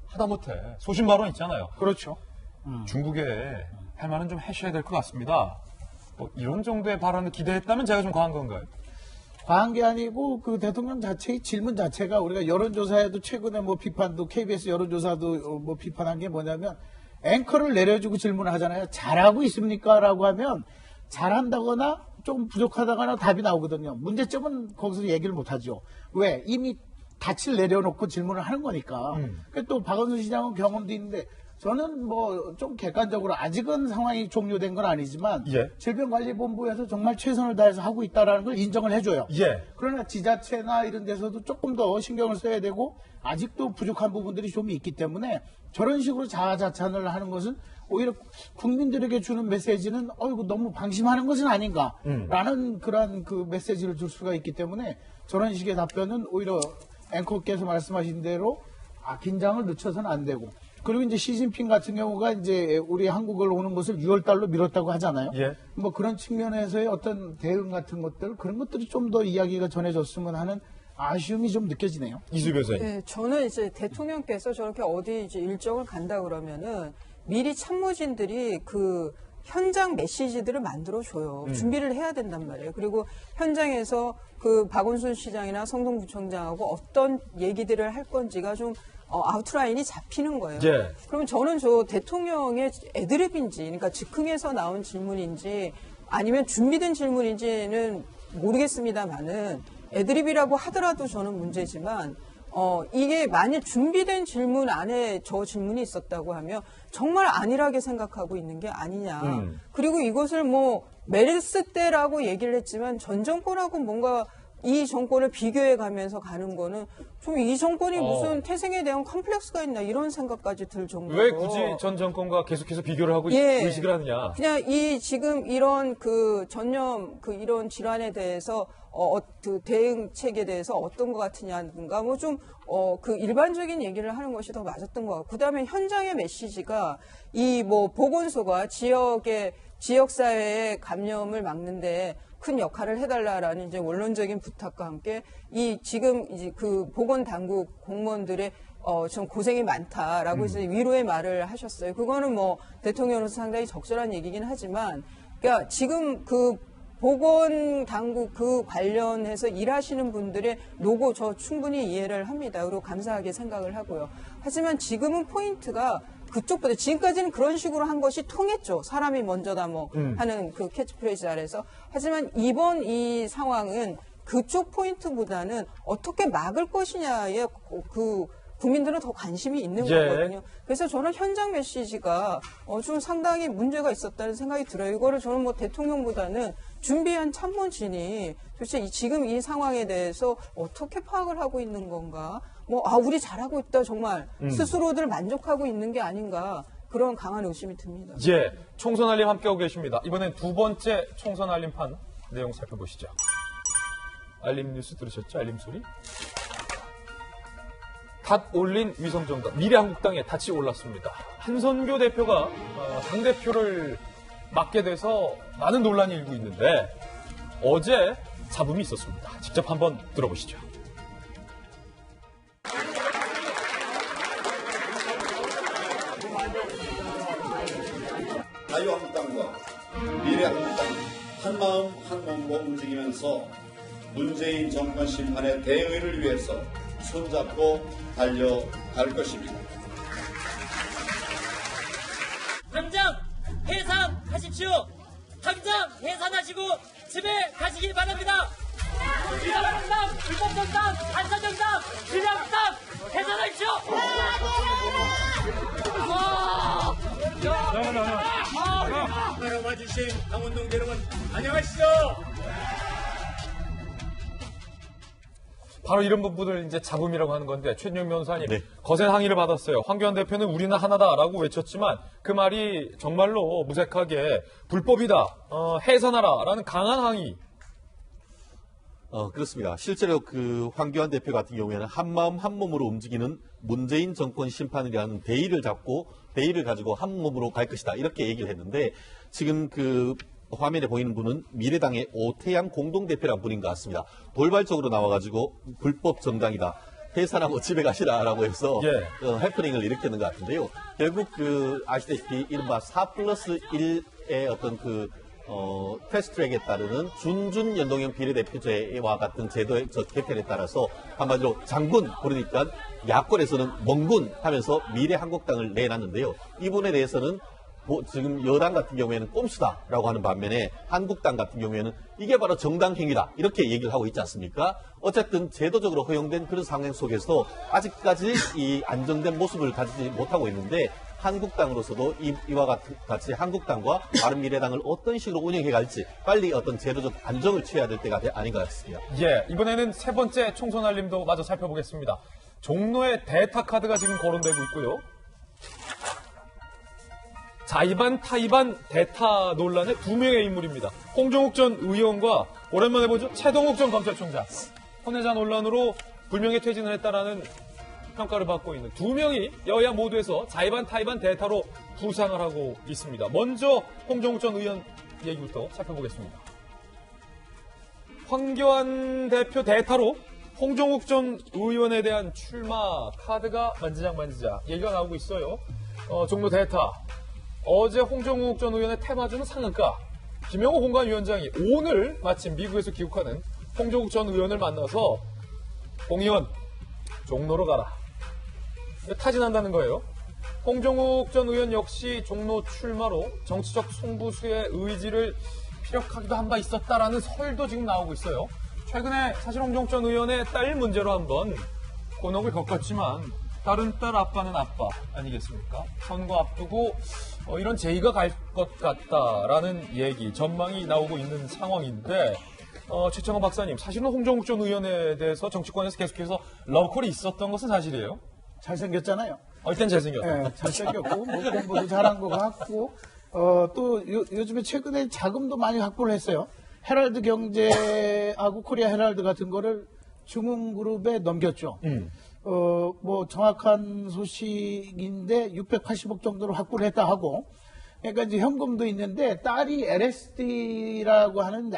하다못해 소신 발언 있잖아요. 그렇죠. 중국에 할 말은 좀 하셔야 될 것 같습니다. 뭐 이런 정도의 발언을 기대했다면 제가 좀 과한 건가요? 과한 게 아니고 그 대통령 자체의 질문 자체가 우리가 여론조사에도 최근에 뭐 비판도 KBS 여론조사도 뭐 비판한 게 뭐냐면 앵커를 내려주고 질문을 하잖아요. 잘하고 있습니까? 라고 하면 잘한다거나 좀 부족하다거나 답이 나오거든요. 문제점은 거기서 얘기를 못 하죠. 왜? 이미 닻을 내려놓고 질문을 하는 거니까. 또 박원순 시장은 경험도 있는데 저는 뭐 좀 객관적으로 아직은 상황이 종료된 건 아니지만 질병관리본부에서 정말 최선을 다해서 하고 있다라는 걸 인정을 해줘요. 그러나 지자체나 이런 데서도 조금 더 신경을 써야 되고 아직도 부족한 부분들이 좀 있기 때문에 저런 식으로 자아자찬을 하는 것은 오히려 국민들에게 주는 메시지는 이거 너무 방심하는 것은 아닌가라는 그런 그 메시지를 줄 수가 있기 때문에 저런 식의 답변은 오히려 앵커께서 말씀하신 대로 긴장을 늦춰서는 안 되고 그리고 이제 시진핑 같은 경우가 이제 우리 한국을 오는 것을 6월 달로 미뤘다고 하잖아요. 뭐 그런 측면에서의 어떤 대응 같은 것들 그런 것들이 좀 더 이야기가 전해졌으면 하는 아쉬움이 좀 느껴지네요. 이수 변호사님. 네, 저는 이제 대통령께서 저렇게 어디 이제 일정을 간다 그러면은 미리 참모진들이 그 현장 메시지들을 만들어줘요. 준비를 해야 된단 말이에요. 그리고 현장에서 그 박원순 시장이나 성동구청장하고 어떤 얘기들을 할 건지가 좀 아웃라인이 잡히는 거예요. 그러면 저는 저 대통령의 애드립인지, 그러니까 즉흥에서 나온 질문인지 아니면 준비된 질문인지는 모르겠습니다만은 애드립이라고 하더라도 저는 문제지만 이게 만약 준비된 질문 안에 저 질문이 있었다고 하면 정말 안일하게 생각하고 있는 게 아니냐. 그리고 이것을 뭐 메르스 때라고 얘기를 했지만 전 정권하고 뭔가 이 정권을 비교해 가면서 가는 거는 좀 이 정권이 무슨 태생에 대한 컴플렉스가 있나 이런 생각까지 들 정도로. 왜 굳이 전 정권과 계속해서 비교를 하고 의식을 하느냐. 그냥 이 지금 이런 그 전염 그 이런 질환에 대해서 그 대응책에 대해서 어떤 것 같으냐든가 뭐 좀 그 일반적인 얘기를 하는 것이 더 맞았던 것 같고 그다음에 현장의 메시지가 이 뭐 보건소가 지역사회의 감염을 막는데 큰 역할을 해달라라는 이제 원론적인 부탁과 함께 이 지금 이제 그 보건당국 공무원들의 좀 고생이 많다라고 해서 위로의 말을 하셨어요. 그거는 뭐 대통령으로서 상당히 적절한 얘기긴 하지만, 그러니까 지금 그 보건당국 그 관련해서 일하시는 분들의 노고 저 충분히 이해를 합니다. 그리고 감사하게 생각을 하고요. 하지만 지금은 포인트가 그쪽보다 지금까지는 그런 식으로 한 것이 통했죠. 사람이 먼저다 뭐 하는 그 캐치프레이즈 아래서. 하지만 이번 이 상황은 그쪽 포인트보다는 어떻게 막을 것이냐에 그 국민들은 더 관심이 있는 거거든요. 그래서 저는 현장 메시지가 좀 상당히 문제가 있었다는 생각이 들어요. 이거를 저는 뭐 대통령보다는 준비한 참모진이 도대체 지금 이 상황에 대해서 어떻게 파악을 하고 있는 건가? 우리 잘하고 있다 정말 스스로들 만족하고 있는 게 아닌가 그런 강한 의심이 듭니다. 총선 알림 함께하고 계십니다. 이번엔 두 번째 총선 알림판 내용 살펴보시죠. 알림 뉴스 들으셨죠? 알림 소리? 닷 올린 위성정당 미래한국당에 닷이 올랐습니다. 한선교 대표가 당대표를 맡게 돼서 많은 논란이 일고 있는데 어제 잡음이 있었습니다. 직접 한번 들어보시죠. 자유한국당과 미래한국당 한마음 한몸으로 움직이면서 문재인 정권 심판의 대의를 위해서 손잡고 달려갈 것입니다. 당장 해산하십시오. 당장 해산하시고 집에 가시길 바랍니다. 미래한국당, 불법정당, 반사정당, 미래한국당 해산하십시오. 와주신 강원동 여러분 안녕하시죠. 바로 이런 부분을 이제 잡음이라고 하는 건데 최진영 변호사님 네. 거센 항의를 받았어요. 황교안 대표는 우리는 하나다라고 외쳤지만 그 말이 정말로 무색하게 불법이다, 해산하라라는 강한 항의. 그렇습니다. 실제로 그 황교안 대표 같은 경우에는 한마음 한몸으로 움직이는 문재인 정권 심판이라는 대의를 가지고 한몸으로 갈 것이다. 이렇게 얘기를 했는데 지금 그 화면에 보이는 분은 미래당의 오태양 공동대표란 분인 것 같습니다. 돌발적으로 나와가지고 불법 정당이다. 해산하고 집에 가시라라고 해서 해프닝을 일으켰는 것 같은데요. 결국 그 아시다시피 이른바 4+1의 어떤 그 패스트트랙에 따르는 준준 연동형 비례대표제와 같은 제도의 개편에 따라서 한마디로 장군 그러니까 야권에서는 멍군 하면서 미래한국당을 내놨는데요. 이분에 대해서는 지금 여당 같은 경우에는 꼼수다라고 하는 반면에 한국당 같은 경우에는 이게 바로 정당행위다 이렇게 얘기를 하고 있지 않습니까? 어쨌든 제도적으로 허용된 그런 상황 속에서 아직까지 이 안정된 모습을 가지지 못하고 있는데 한국당으로서도 이와 같이 한국당과 바른미래당을 어떤 식으로 운영해 갈지 빨리 어떤 제도적 안정을 취해야 될 때가 아닌 것 같습니다. 예, 이번에는 세 번째 총선 알림도 마저 살펴보겠습니다. 종로에 대타 카드가 지금 거론되고 있고요. 자의반 타의반 대타 논란의 두 명의 인물입니다. 홍정욱 전 의원과 오랜만에 보죠. 최동욱 전 검찰총장. 헌혜자 논란으로 불명예 퇴진을 했다라는 평가를 받고 있는 두 명이 여야 모두에서 자의반 타의반 대타로 부상을 하고 있습니다. 먼저 홍정욱 전 의원 얘기부터 살펴보겠습니다. 황교안 대표 대타로 홍정욱 전 의원에 대한 출마 카드가 만지작 얘기가 나오고 있어요. 종로 대타. 어제 홍정욱 전 의원의 테마주는 상한가. 김영호 공관위원장이 오늘 마침 미국에서 귀국하는 홍정욱 전 의원을 만나서 홍 의원 종로로 가라. 타진한다는 거예요. 홍정욱 전 의원 역시 종로 출마로 정치적 승부수의 의지를 피력하기도 한 바 있었다라는 설도 지금 나오고 있어요. 최근에 사실 홍정욱 전 의원의 딸 문제로 한번 곤혹을 겪었지만 다른 딸 아빠는 아빠 아니겠습니까? 선거 앞두고 이런 제의가 갈 것 같다라는 얘기, 전망이 나오고 있는 상황인데 최창원 박사님, 사실은 홍정욱 전 의원에 대해서 정치권에서 계속해서 러브콜이 있었던 것은 사실이에요? 잘생겼잖아요. 일단 잘생겼다. 네, 잘생겼고 뭐 공부도 잘한 것 같고 또 요즘에 최근에 자금도 많이 확보를 했어요. 헤럴드 경제하고 코리아 헤럴드 같은 거를 중흥그룹에 넘겼죠. 뭐 정확한 소식인데 680억 정도를 확보를 했다 하고, 그러니까 이제 현금도 있는데 딸이 LSD라고 하는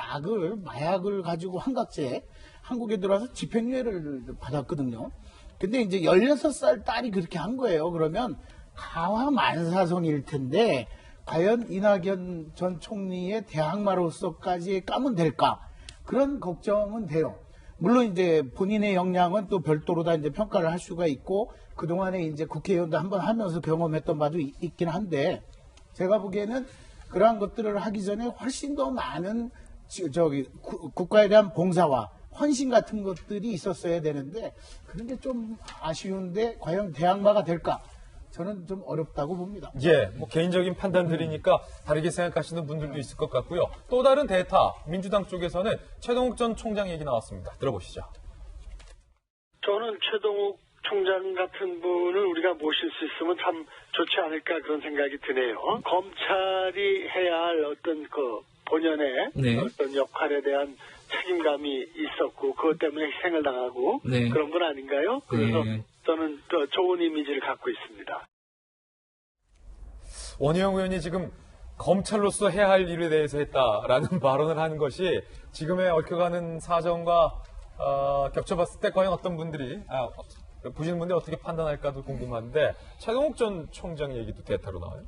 마약을 가지고 한각제 한국에 들어와서 집행유예를 받았거든요. 근데 이제 16살 딸이 그렇게 한 거예요. 그러면 가화만사성일 텐데 과연 이낙연 전 총리의 대항마로서까지 까면 될까? 그런 걱정은 돼요. 물론 이제 본인의 역량은 또 별도로 다 이제 평가를 할 수가 있고 그동안에 이제 국회의원도 한번 하면서 경험했던 바도 있긴 한데 제가 보기에는 그러한 것들을 하기 전에 훨씬 더 많은 국가에 대한 봉사와 헌신 같은 것들이 있었어야 되는데 그런 게 좀 아쉬운데 과연 대항마가 될까? 저는 좀 어렵다고 봅니다. 예, 뭐 개인적인 판단들이니까 다르게 생각하시는 분들도 있을 것 같고요. 또 다른 대타, 민주당 쪽에서는 최동욱 전 총장 얘기 나왔습니다. 들어보시죠. 저는 최동욱 총장 같은 분을 우리가 모실 수 있으면 참 좋지 않을까 그런 생각이 드네요. 검찰이 해야 할 어떤 그 본연의 어떤 역할에 대한 책임감이 있었고 그것 때문에 희생을 당하고 그런 분 아닌가요? 그래서 저는 또 좋은 이미지를 갖고 있습니다. 원희영 의원이 지금 검찰로서 해야 할 일에 대해서 했다라는 발언을 하는 것이 지금의 얽혀가는 사정과 겹쳐봤을 때 과연 어떤 분들이 보시는 분들이 어떻게 판단할까도 궁금한데 최동욱 전 총장 얘기도 대타로 나와요.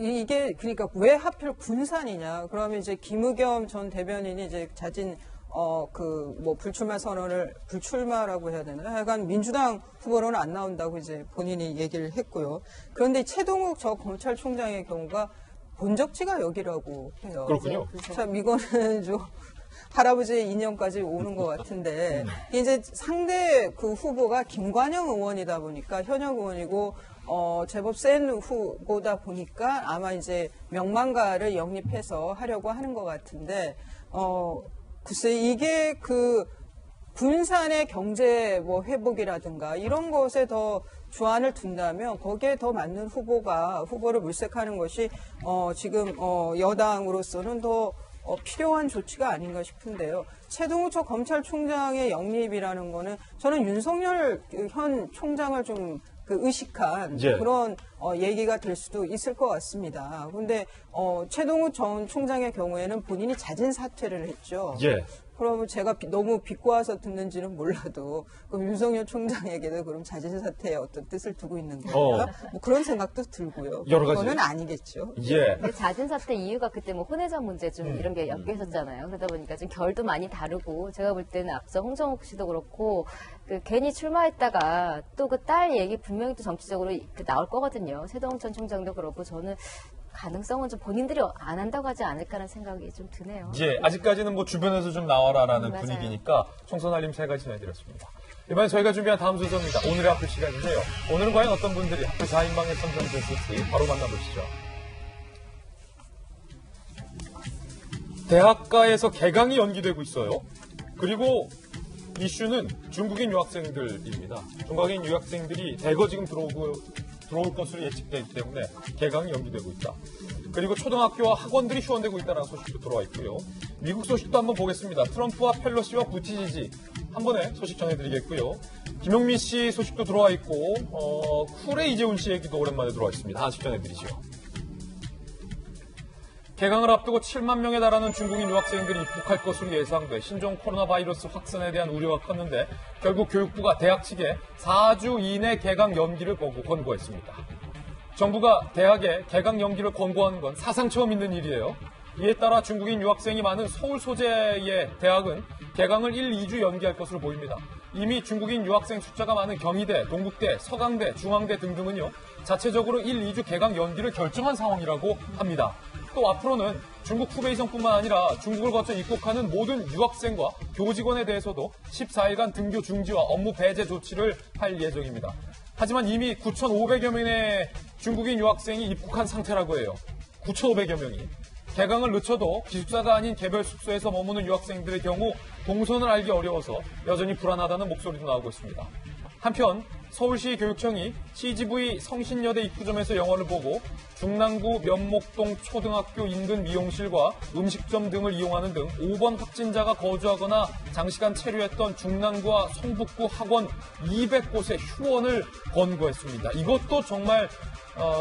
이게 그러니까 왜 하필 군산이냐? 그러면 이제 김의겸 전 대변인이 이제 자진 불출마 선언을 불출마라고 해야 되나요? 하여간 민주당 후보로는 안 나온다고 이제 본인이 얘기를 했고요. 그런데 최동욱 저 검찰총장의 경우가 본적지가 여기라고 해요. 그렇군요. 참 이거는 좀 할아버지의 인연까지 오는 것 같은데 이제 상대 그 후보가 김관영 의원이다 보니까 현역 의원이고 제법 센 후보다 보니까 아마 이제 명망가를 영입해서 하려고 하는 것 같은데 글쎄 이게 그 군산의 경제 뭐 회복이라든가 이런 것에 더 주안을 둔다면 거기에 더 맞는 후보를 물색하는 것이 지금 여당으로서는 더 필요한 조치가 아닌가 싶은데요. 최동욱 전 검찰총장의 영입이라는 거는 저는 윤석열 현 총장을 좀 의식한 그런 얘기가 될 수도 있을 것 같습니다. 그런데 최동욱 전 총장의 경우에는 본인이 자진 사퇴를 했죠. 그러면 제가 너무 비꼬아서 듣는지는 몰라도 그럼 윤석열 총장에게도 그럼 자진 사퇴의 어떤 뜻을 두고 있는 건가? 뭐 그런 생각도 들고요. 여러 가지. 그거는 아니겠죠. 근데 자진 사퇴 이유가 그때 뭐 혼외자 문제 좀 이런 게 엮여 있었잖아요. 그러다 보니까 좀 결도 많이 다르고 제가 볼 때는 앞서 홍정욱 씨도 그렇고 괜히 출마했다가 또 그 딸 얘기 분명히 또 정치적으로 나올 거거든요. 최동욱 전 총장도 그렇고 저는 가능성은 좀 본인들이 안 한다고 하지 않을까라는 생각이 좀 드네요. 아직까지는 뭐 주변에서 좀 나와라라는 맞아요. 분위기니까 총선 알림 3가지 전해드렸습니다. 이번에 저희가 준비한 다음 순서입니다. 오늘의 학교 시간인데요. 오늘은 과연 어떤 분들이 학교 4인방에 선정됐을지 바로 만나보시죠. 대학가에서 개강이 연기되고 있어요. 그리고 이슈는 중국인 유학생들입니다. 중국인 유학생들이 대거 지금 들어올 것으로 예측되기 때문에 개강이 연기되고 있다. 그리고 초등학교와 학원들이 휴원되고 있다는 소식도 들어와 있고요. 미국 소식도 한번 보겠습니다. 트럼프와 펠로시와 부티지지 한 번에 소식 전해드리겠고요. 김용민 씨 소식도 들어와 있고 쿨의 이재훈 씨 얘기도 오랜만에 들어와 있습니다. 하나씩 전해드리죠. 개강을 앞두고 7만 명에 달하는 중국인 유학생들이 입국할 것으로 예상돼 신종 코로나 바이러스 확산에 대한 우려가 컸는데 결국 교육부가 대학 측에 4주 이내 개강 연기를 권고했습니다. 정부가 대학에 개강 연기를 권고하는 건 사상 처음 있는 일이에요. 이에 따라 중국인 유학생이 많은 서울 소재의 대학은 개강을 1, 2주 연기할 것으로 보입니다. 이미 중국인 유학생 숫자가 많은 경희대, 동국대, 서강대, 중앙대 등등은요. 자체적으로 1, 2주 개강 연기를 결정한 상황이라고 합니다. 또 앞으로는 중국 후베이성뿐만 아니라 중국을 거쳐 입국하는 모든 유학생과 교직원에 대해서도 14일간 등교 중지와 업무 배제 조치를 할 예정입니다. 하지만 이미 9,500여 명의 중국인 유학생이 입국한 상태라고 해요. 9,500여 명이. 개강을 늦춰도 기숙사가 아닌 개별 숙소에서 머무는 유학생들의 경우 동선을 알기 어려워서 여전히 불안하다는 목소리도 나오고 있습니다. 한편 서울시 교육청이 CGV 성신여대 입구점에서 영화를 보고 중랑구 면목동 초등학교 인근 미용실과 음식점 등을 이용하는 등 5번 확진자가 거주하거나 장시간 체류했던 중랑구와 성북구 학원 200곳의 휴원을 권고했습니다. 이것도 정말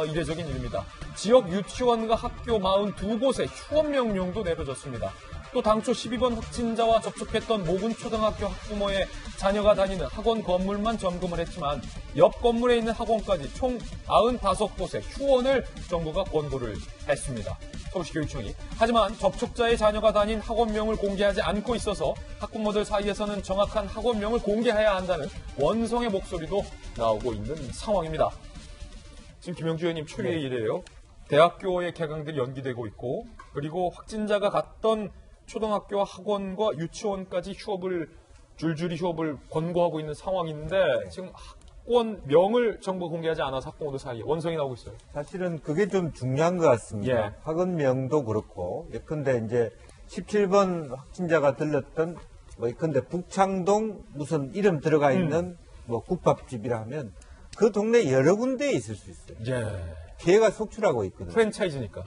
이례적인 일입니다. 지역 유치원과 학교 42곳에 휴원 명령도 내려졌습니다. 또 당초 12번 확진자와 접촉했던 모군 초등학교 학부모의 자녀가 다니는 학원 건물만 점검을 했지만 옆 건물에 있는 학원까지 총 95곳의 휴원을 정부가 권고를 했습니다. 서울시 교육청이. 하지만 접촉자의 자녀가 다닌 학원명을 공개하지 않고 있어서 학부모들 사이에서는 정확한 학원명을 공개해야 한다는 원성의 목소리도 나오고 있는 상황입니다. 지금 김영주 의원님 초유의 일이에요. 대학교의 개강들이 연기되고 있고 그리고 확진자가 갔던 초등학교와 학원과 유치원까지 줄줄이 휴업을 권고하고 있는 상황인데 지금 학원명을 정부가 공개하지 않아서 학부모들 사이에 원성이 나오고 있어요. 사실은 그게 좀 중요한 것 같습니다. 학원명도 그렇고 예컨대 이제 17번 확진자가 들렸던 예컨대 북창동 무슨 이름 들어가 있는 국밥집이라 하면 그 동네 여러 군데에 있을 수 있어요. 피해가 속출하고 있거든요. 프랜차이즈니까.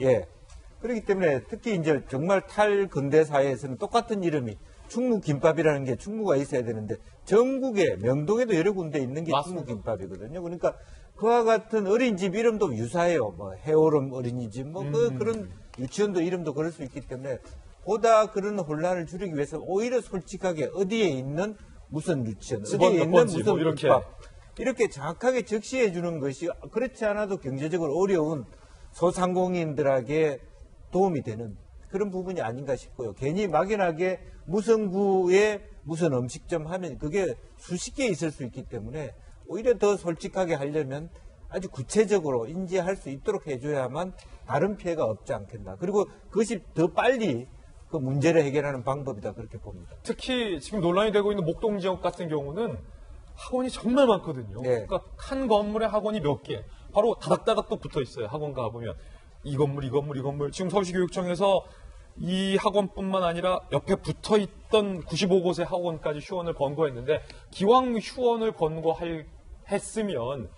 그렇기 때문에 특히 이제 정말 탈근대 사회에서는 똑같은 이름이 충무김밥이라는 게 충무가 있어야 되는데 전국에 명동에도 여러 군데 있는 게 충무김밥이거든요. 그러니까 그와 같은 어린이집 이름도 유사해요. 해오름 어린이집 그런 유치원도 이름도 그럴 수 있기 때문에 보다 그런 혼란을 줄이기 위해서 오히려 솔직하게 어디에 있는 무슨 유치원, 어디에 있는 무슨 김밥 이렇게 정확하게 적시해 주는 것이 그렇지 않아도 경제적으로 어려운 소상공인들에게 도움이 되는 그런 부분이 아닌가 싶고요. 괜히 막연하게 무슨 구에 무슨 음식점 하면 그게 수십 개 있을 수 있기 때문에 오히려 더 솔직하게 하려면 아주 구체적으로 인지할 수 있도록 해줘야만 다른 피해가 없지 않겠나. 그리고 그것이 더 빨리 그 문제를 해결하는 방법이다 그렇게 봅니다. 특히 지금 논란이 되고 있는 목동 지역 같은 경우는 학원이 정말 많거든요. 그러니까 한 건물에 학원이 몇 개, 바로 다닥다닥 또 붙어 있어요. 학원 가보면 이 건물. 지금 서울시 교육청에서 이 학원뿐만 아니라 옆에 붙어 없던 95곳의 학원까지 휴원을 권고했는데 기왕 휴원을 권고했으면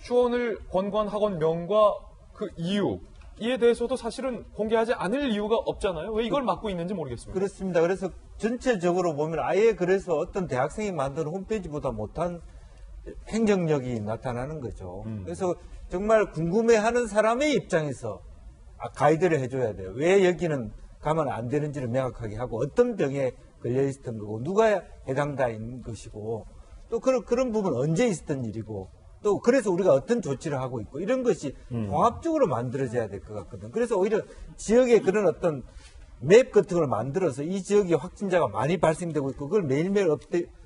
휴원을 권고한 학원 명과 그 이유에 대해서도 사실은 공개하지 않을 이유가 없잖아요. 왜 이걸 막고 있는지 모르겠습니다. 그렇습니다. 그래서 전체적으로 보면 아예 그래서 어떤 대학생이 만든 홈페이지보다 못한 행정력이 나타나는 거죠. 그래서 정말 궁금해하는 사람의 입장에서 가이드를 해줘야 돼요. 왜 여기는 가면 안 되는지를 명확하게 하고 어떤 병에 걸려 있었던 거고 누가 해당자인 것이고 또 그런 부분 언제 있었던 일이고 또 그래서 우리가 어떤 조치를 하고 있고 이런 것이 종합적으로 만들어져야 될 것 같거든. 그래서 오히려 지역에 그런 어떤 맵 같은 걸 만들어서 이 지역에 확진자가 많이 발생되고 있고 그걸 매일매일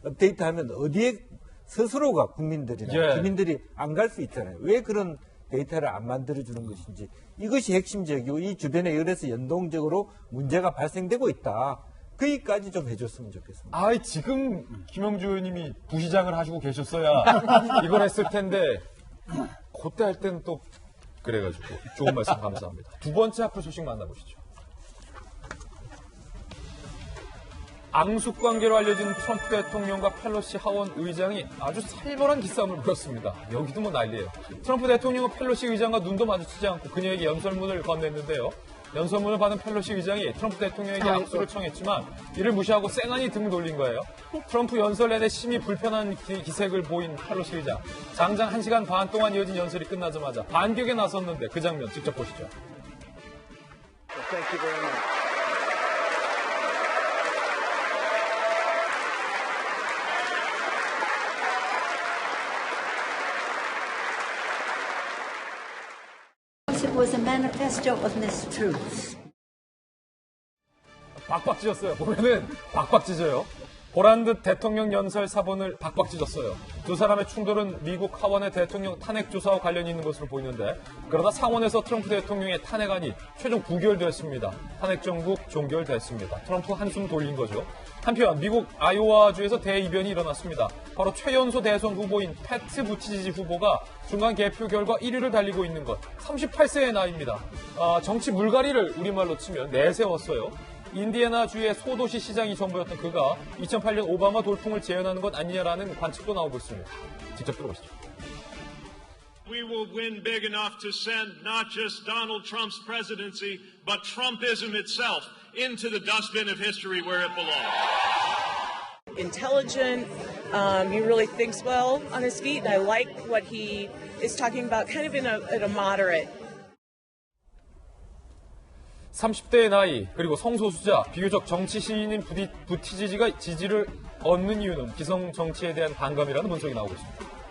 업데이트하면 어디에 스스로가 국민들이나 주민들이 안 갈 수 있잖아요. 왜 그런 데이터를 안 만들어주는 것인지 이것이 핵심적이고 이 주변에 이래서 연동적으로 문제가 발생되고 있다. 거기까지 좀 해줬으면 좋겠습니다. 지금 김영주 의원님이 부시장을 하시고 계셨어야 이걸 했을 텐데 그때 할 때는 또 그래가지고 좋은 말씀 감사합니다. 두 번째 앞으로 소식 만나보시죠. 앙숙 관계로 알려진 트럼프 대통령과 펠로시 하원 의장이 아주 살벌한 기싸움을 벌였습니다. 여기도 뭐 난리예요. 트럼프 대통령은 펠로시 의장과 눈도 마주치지 않고 그녀에게 연설문을 건넸는데요. 연설문을 받은 펠로시 의장이 트럼프 대통령에게 악수를 청했지만 이를 무시하고 쌩하니 등을 돌린 거예요. 트럼프 연설 내내 심히 불편한 기색을 보인 펠로시 의장. 장장 1시간 반 동안 이어진 연설이 끝나자마자 반격에 나섰는데 그 장면 직접 보시죠. It was a manifesto of mistruths. 박박 찢었어요. 보면은 박박 찢어요. 보란 듯 대통령 연설 사본을 박박 찢었어요. 두 사람의 충돌은 미국 하원의 대통령 탄핵 조사와 관련이 있는 것으로 보이는데 그러다 상원에서 트럼프 대통령의 탄핵안이 최종 부결됐습니다. 탄핵 정국 종결됐습니다. 트럼프 한숨 돌린 거죠. 한편 미국 아이오와주에서 대이변이 일어났습니다. 바로 최연소 대선 후보인 패트 부티지지 후보가 중간 개표 결과 1위를 달리고 있는 것. 38세의 나이입니다. 정치 물갈이를 우리말로 치면 내세웠어요. 인디애나주의 소도시 시장이 전부였던 그가 2008년 오바마 돌풍을 재현하는 것 아니냐라는 관측도 나오고 있습니다. 직접 들어보시죠. We will win big enough to send not just Donald Trump's presidency, but Trumpism itself into the dustbin of history where it belongs. Intelligent, he really thinks well on his feet, and I like what he is talking about, kind of in a moderate. 30대의 나이 그리고 성소수자 비교적 정치 시인인 부티지지가 지지를 얻는 이유는 기성 정치에 대한 반감이라는 분석이 나오고 있습니다.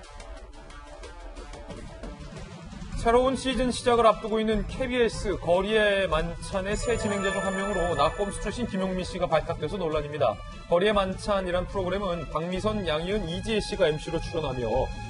새로운 시즌 시작을 앞두고 있는 KBS 거리의 만찬의 새 진행자 중 한 명으로 낙검수 출신 김용민 씨가 발탁돼서 논란입니다. 거리의 만찬이란 프로그램은 박미선, 양희은, 이지혜 씨가 MC로 출연하며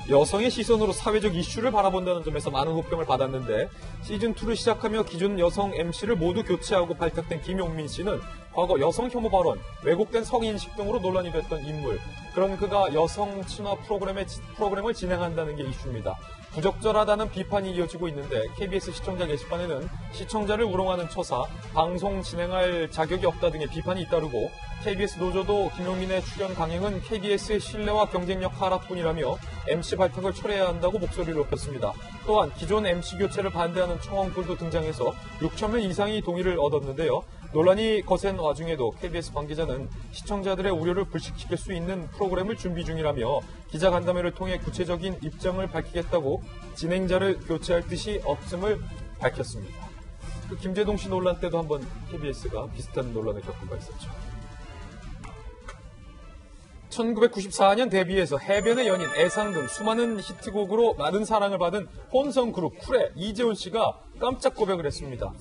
여성의 시선으로 사회적 이슈를 바라본다는 점에서 많은 호평을 받았는데 시즌2를 시작하며 기존 여성 MC를 모두 교체하고 발탁된 김용민 씨는 과거 여성 혐오 발언, 왜곡된 성인식 등으로 논란이 됐던 인물. 그런 그가 여성 친화 프로그램을 진행한다는 게 이슈입니다. 부적절하다는 비판이 이어지고 있는데 KBS 시청자 게시판에는 시청자를 우롱하는 처사, 방송 진행할 자격이 없다 등의 비판이 잇따르고 KBS 노조도 김용민의 출연 강행은 KBS의 신뢰와 경쟁력 하락뿐이라며 MC 발탁을 철회해야 한다고 목소리를 높였습니다. 또한 기존 MC 교체를 반대하는 청원글도 등장해서 6,000명 이상이 동의를 얻었는데요. 논란이 거센 와중에도 KBS 관계자는 시청자들의 우려를 불식시킬 수 있는 프로그램을 준비 중이라며 기자간담회를 통해 구체적인 입장을 밝히겠다고 진행자를 교체할 뜻이 없음을 밝혔습니다. 그 김재동 씨 논란 때도 한번 KBS가 비슷한 논란을 겪은 바 있었죠. 1994년 데뷔해서 해변의 연인, 애상 등 수많은 히트곡으로 많은 사랑을 받은 혼성그룹 쿨의 이재훈 씨가 깜짝 고백을 했습니다.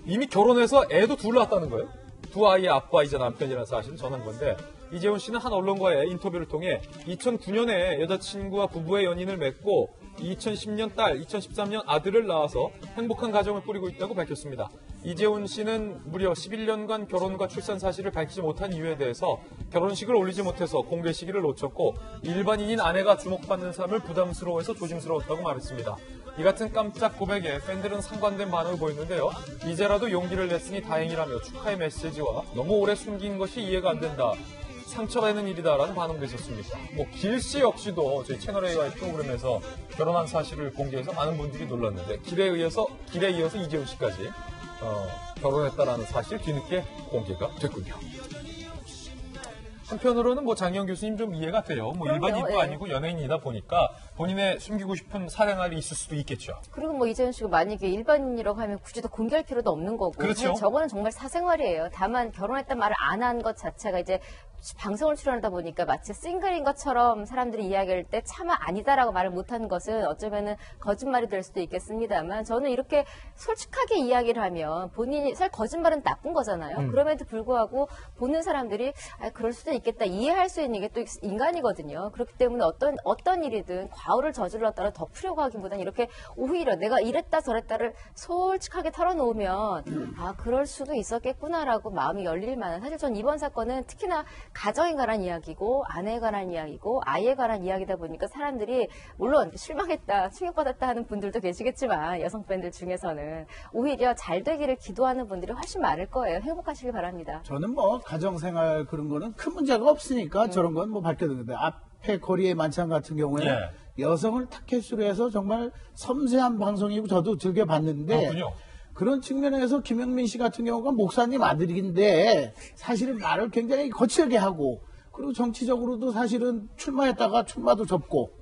이미 결혼해서 애도 둘 낳았다는 거예요. 두 아이의 아빠이자 남편이라는 사실을 전한 건데 이재훈 씨는 한 언론과의 인터뷰를 통해 2009년에 여자친구와 부부의 연인을 맺고 2010년 딸, 2013년 아들을 낳아서 행복한 가정을 꾸리고 있다고 밝혔습니다. 이재훈 씨는 무려 11년간 결혼과 출산 사실을 밝히지 못한 이유에 대해서 결혼식을 올리지 못해서 공개 시기를 놓쳤고 일반인인 아내가 주목받는 삶을 부담스러워해서 조심스러웠다고 말했습니다. 이 같은 깜짝 고백에 팬들은 상반된 반응을 보였는데요. 이제라도 용기를 냈으니 다행이라며 축하의 메시지와 너무 오래 숨긴 것이 이해가 안 된다. 상처되는 일이다라는 반응도 있었습니다. 길씨 역시도 저희 채널A와의 프로그램에서 결혼한 사실을 공개해서 많은 분들이 놀랐는데 길에 이어서 이재훈 씨까지 결혼했다라는 사실 뒤늦게 공개가 됐군요. 한편으로는 장영 교수님 좀 이해가 돼요. 일반인도 아니고 연예인이다 보니까 본인의 숨기고 싶은 사생활이 있을 수도 있겠죠. 그리고 이재훈 씨가 만약에 일반인이라고 하면 굳이 더 공개할 필요도 없는 거고. 그렇죠. 저거는 정말 사생활이에요. 다만 결혼했단 말을 안 한 것 자체가 이제 방송을 출연하다 보니까 마치 싱글인 것처럼 사람들이 이야기할 때 차마 아니다라고 말을 못한 것은 어쩌면은 거짓말이 될 수도 있겠습니다만 저는 이렇게 솔직하게 이야기를 하면 본인이 사실 거짓말은 나쁜 거잖아요. 그럼에도 불구하고 보는 사람들이 그럴 수도 있겠다 이해할 수 있는 게 또 인간이거든요. 그렇기 때문에 어떤 일이든 과오를 저질렀다가 덮으려고 하기보다는 이렇게 오히려 내가 이랬다 저랬다를 솔직하게 털어놓으면 그럴 수도 있었겠구나라고 마음이 열릴 만한 사실 전 이번 사건은 특히나 가정에 관한 이야기고 아내에 관한 이야기고 아이에 관한 이야기다 보니까 사람들이 물론 실망했다 충격받았다 하는 분들도 계시겠지만 여성 팬들 중에서는 오히려 잘 되기를 기도하는 분들이 훨씬 많을 거예요. 행복하시길 바랍니다. 저는 가정생활 그런 거는 큰 문제가 없으니까 저런 건 밝혀드는데 앞에 거리의 만찬 같은 경우에는 여성을 타켓으로 해서 정말 섬세한 방송이고 저도 즐겨봤는데 그런 측면에서 김영민 씨 같은 경우가 목사님 아들인데 사실은 말을 굉장히 거칠게 하고 그리고 정치적으로도 사실은 출마했다가 출마도 접고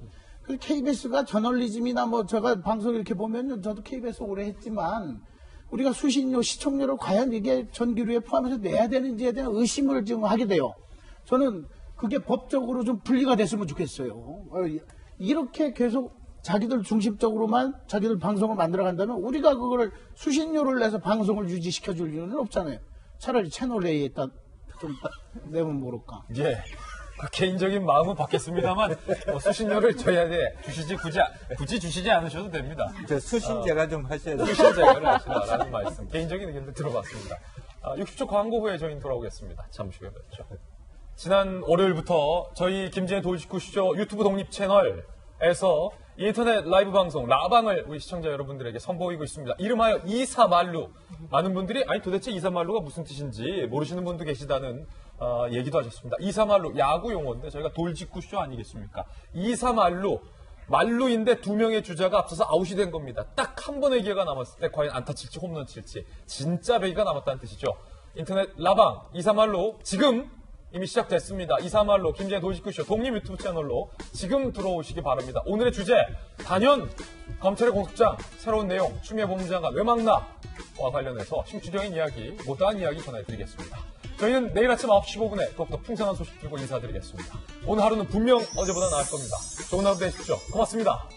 그리고 KBS가 저널리즘이나 제가 방송 이렇게 보면 저도 KBS 오래 했지만 우리가 수신료, 시청료를 과연 이게 전기료에 포함해서 내야 되는지에 대한 의심을 지금 하게 돼요. 저는 그게 법적으로 좀 분리가 됐으면 좋겠어요. 이렇게 계속 자기들 중심적으로만 자기들 방송을 만들어 간다면 우리가 그거를 수신료를 내서 방송을 유지시켜 줄 이유는 없잖아요. 차라리 채널A에다 좀 내면 모를까. 개인적인 마음은 받겠습니다만 수신료를 저희한테 굳이 주시지 않으셔도 됩니다. 수신제가 좀 하셔야 돼요. 수신제가를 하시라는 말씀. 개인적인 의견도 들어봤습니다. 60초 광고 후에 저희는 돌아오겠습니다. 잠시 후에 뵙죠. 지난 월요일부터 저희 김진의 돌직구쇼 유튜브 독립 채널에서 인터넷 라이브 방송 라방을 우리 시청자 여러분들에게 선보이고 있습니다. 이름하여 이사말루. 많은 분들이 도대체 이사말루가 무슨 뜻인지 모르시는 분도 계시다는 얘기도 하셨습니다. 이사말루 야구 용어인데 저희가 돌직구쇼 아니겠습니까? 이사말루 말루인데 두 명의 주자가 앞서서 아웃이 된 겁니다. 딱 한 번의 기회가 남았을 때 과연 안타 칠지 홈런 칠지 진짜 배기가 남았다는 뜻이죠. 인터넷 라방 이사말루 지금 이미 시작됐습니다. 이사말루 김진의 돌직구쇼 독립 유튜브 채널로 지금 들어오시기 바랍니다. 오늘의 주제 단연 검찰의 공소장 새로운 내용 추미애 법무장관 외망나와 관련해서 심층적인 이야기 못다한 이야기 전해드리겠습니다. 저희는 내일 아침 9시 15분에 더욱더 풍성한 소식 들고 인사드리겠습니다. 오늘 하루는 분명 어제보다 나을 겁니다. 좋은 하루 되십시오. 고맙습니다.